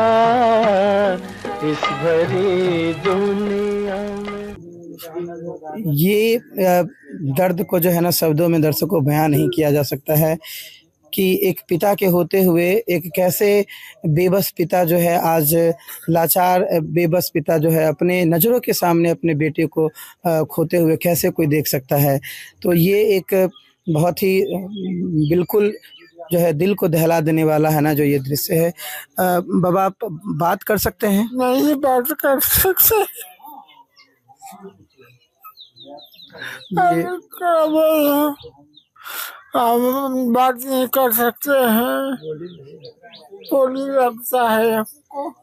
इस भरी दुनिया में। ये दर्द को जो है ना शब्दों में दर्शकों को बयान नहीं किया जा सकता है कि एक पिता के होते हुए एक कैसे बेबस पिता जो है आज लाचार बेबस पिता जो है अपने नज़रों के सामने अपने बेटे को खोते हुए कैसे कोई देख सकता है। तो ये एक बहुत ही बिल्कुल जो है दिल को दहला देने वाला है ना जो ये दृश्य है। बाबा, आप बात कर सकते हैं? नहीं बात कर सकते, हम बात नहीं कर सकते हैं, बोली लगता है हमको।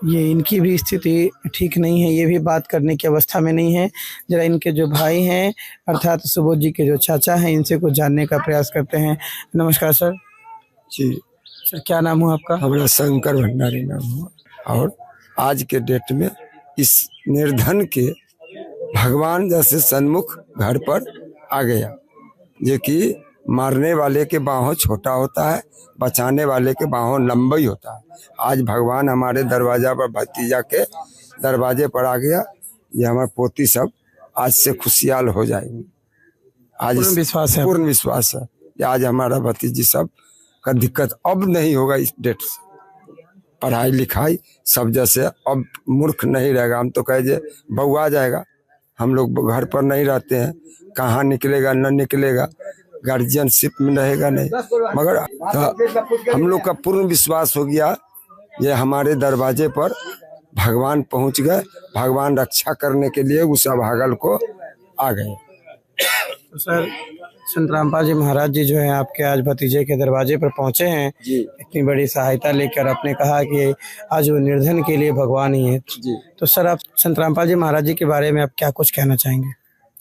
ये इनकी भी स्थिति ठीक नहीं है, ये भी बात करने की अवस्था में नहीं है। जरा इनके जो भाई हैं अर्थात सुबोध जी के जो चाचा हैं, इनसे कुछ जानने का प्रयास करते हैं। नमस्कार सर। जी सर, क्या नाम हुआ आपका? हमारा शंकर भंडारी नाम हुआ। और आज के डेट में इस निर्धन के भगवान जैसे सन्मुख घर पर आ गया, जो कि मारने वाले के बाहों छोटा होता है, बचाने वाले के बाहों लंबा ही होता है। आज भगवान हमारे दरवाजा पर, भतीजा के दरवाजे पर आ गया। ये हमारे पोती सब आज से खुशहाल हो जाएंगे। आज पूर्ण विश्वास है, पूर्ण विश्वास है कि आज हमारा भतीजी सब का दिक्कत अब नहीं होगा। इस डेट से पढ़ाई लिखाई सब जैसे अब मूर्ख नहीं रहेगा। हम तो कहे बहू आ जाएगा, हम लोग घर पर नहीं रहते हैं, कहाँ निकलेगा न निकलेगा, गार्जियनशिप में रहेगा नहीं, मगर हम लोग का पूर्ण विश्वास हो गया ये हमारे दरवाजे पर भगवान पहुंच गए। भगवान रक्षा करने के लिए उस भागल को आ गए। सर, संत रामपाल जी महाराज जी जो है आपके आज भतीजे के दरवाजे पर पहुंचे हैं जी। इतनी बड़ी सहायता लेकर। आपने कहा कि आज वो निर्धन के लिए भगवान ही है जी। तो सर आप संत रामपाल जी महाराज जी के बारे में आप क्या कुछ कहना चाहेंगे?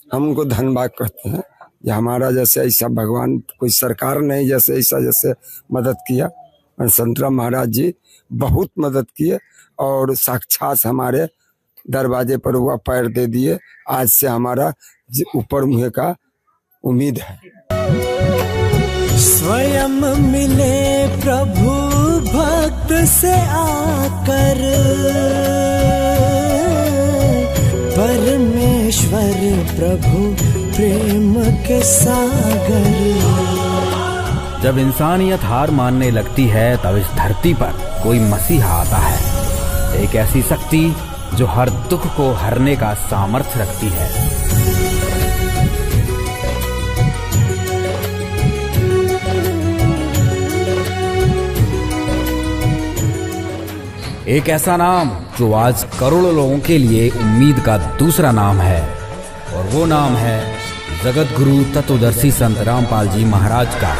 हम उनको धन्यवाद करते हैं कि हमारा जैसे ऐसा भगवान कोई सरकार नहीं जैसे ऐसा जैसे मदद किया। और संत राम महाराज जी बहुत मदद किए और साक्षात हमारे दरवाजे पर हुआ पैर दे दिए। आज से हमारा ऊपर मुँह का उम्मीद है। स्वयं मिले प्रभु भक्त से आकर, परमेश्वर प्रभु प्रेम के सागर। जब इंसानियत हार मानने लगती है तब इस धरती पर कोई मसीहा आता है, एक ऐसी शक्ति जो हर दुख को हरने का सामर्थ्य रखती है। एक ऐसा नाम जो आज करोड़ों लोगों के लिए उम्मीद का दूसरा नाम है, और वो नाम है जगत गुरु तत्वदर्शी संत रामपाल जी महाराज का।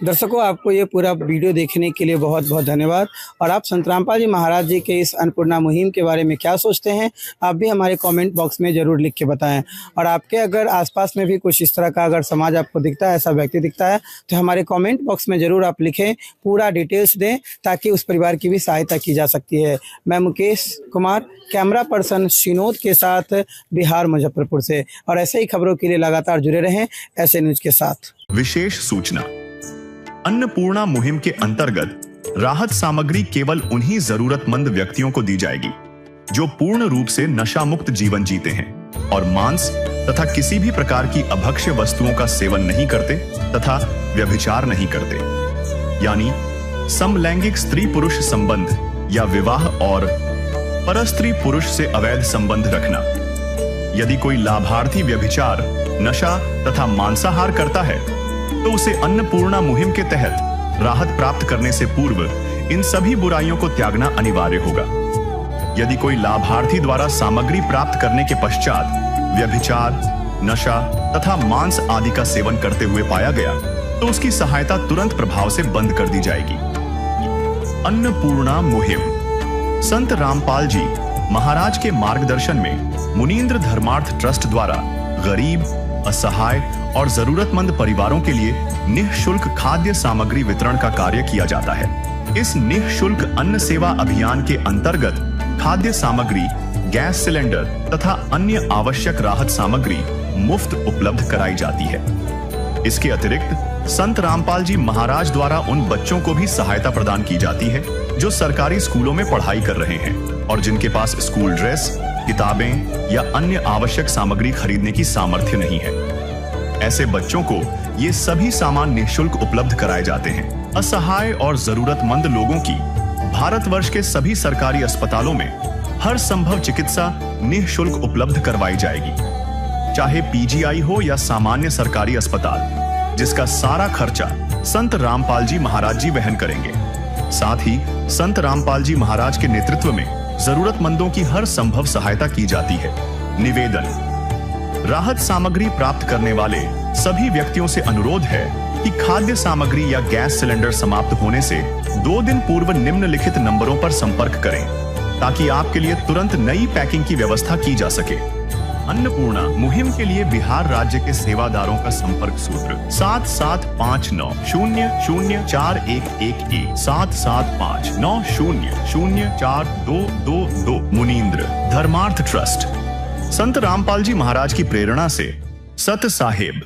दर्शकों आपको ये पूरा वीडियो देखने के लिए बहुत बहुत धन्यवाद। और आप संत रामपाल जी महाराज जी के इस अन्नपूर्णा मुहिम के बारे में क्या सोचते हैं आप भी हमारे कमेंट बॉक्स में ज़रूर लिख के बताएं। और आपके अगर आसपास में भी कुछ इस तरह का अगर समाज आपको दिखता है, ऐसा व्यक्ति दिखता है, तो हमारे कमेंट बॉक्स में ज़रूर आप लिखें, पूरा डिटेल्स दें ताकि उस परिवार की भी सहायता की जा सकती है। मैं मुकेश कुमार, कैमरा पर्सन शिनोद के साथ, बिहार मुजफ्फरपुर से। और ऐसे ही खबरों के लिए लगातार जुड़े रहें ऐसे न्यूज के साथ। विशेष सूचना, अन्नपूर्णा मुहिम के अंतर्गत राहत सामग्री केवल उन्हीं जरूरतमंद व्यक्तियों को दी जाएगी जो पूर्ण रूप से नशा मुक्त जीवन जीते हैं और मांस तथा किसी भी प्रकार की अभक्ष्य वस्तुओं का सेवन नहीं करते तथा व्यभिचार नहीं करते, यानी समलैंगिक स्त्री पुरुष संबंध या विवाह और परस्त्री पुरुष से अवैध संबंध रखना। यदि कोई लाभार्थी व्यभिचार, नशा तथा मांसाहार करता है तो उसे अन्नपूर्णा मुहिम के तहत राहत प्राप्त करने से पूर्व इन सभी बुराइयों को त्यागना अनिवार्य होगा। यदि कोई लाभार्थी द्वारा सामग्री प्राप्त करने के पश्चात व्यभिचार, नशा तथा मांस आदि का सेवन करते हुए पाया गया तो उसकी सहायता तुरंत प्रभाव से बंद कर दी जाएगी। अन्नपूर्णा मुहिम संत रामपाल जी महाराज के मार्गदर्शन में मुनींद्र धर्मार्थ ट्रस्ट द्वारा गरीब, असहाय और जरूरतमंद परिवारों के लिए निःशुल्क खाद्य सामग्री वितरण का कार्य किया जाता है। इस निःशुल्क अन्न सेवा अभियान के अंतर्गत खाद्य सामग्री, गैस सिलेंडर तथा अन्य आवश्यक राहत सामग्री मुफ्त उपलब्ध कराई जाती है। इसके अतिरिक्त संत रामपाल जी महाराज द्वारा उन बच्चों को भी सहायता प्रदान की जाती है जो सरकारी स्कूलों में पढ़ाई कर रहे हैं और जिनके पास स्कूल ड्रेस, किताबें या अन्य आवश्यक सामग्री खरीदने की सामर्थ्य नहीं है। ऐसे बच्चों को ये सभी सामान निःशुल्क उपलब्ध कराए जाते हैं। असहाय और जरूरतमंद लोगों की भारतवर्ष के सभी सरकारी अस्पतालों में हर संभव चिकित्सा निःशुल्क उपलब्ध करवाई जाएगी, चाहे पीजीआई हो या सामान्य सरकारी अस्पताल, जिसका सारा खर्चा संत रामपाल जी महाराज जी वहन करेंगे। साथ ही संत रामपाल जी महाराज के नेतृत्व में जरूरतमंदों की हर संभव सहायता की जाती है। निवेदन, राहत सामग्री प्राप्त करने वाले सभी व्यक्तियों से अनुरोध है कि खाद्य सामग्री या गैस सिलेंडर समाप्त होने से 2 दिन पूर्व निम्नलिखित नंबरों पर संपर्क करें ताकि आपके लिए तुरंत नई पैकिंग की व्यवस्था की जा सके। अन्नपूर्णा मुहिम के लिए बिहार राज्य के सेवादारों का संपर्क सूत्र 7759004211 7759004222। मुनींद्र धर्मार्थ ट्रस्ट संत रामपाल जी महाराज की प्रेरणा से सत साहेब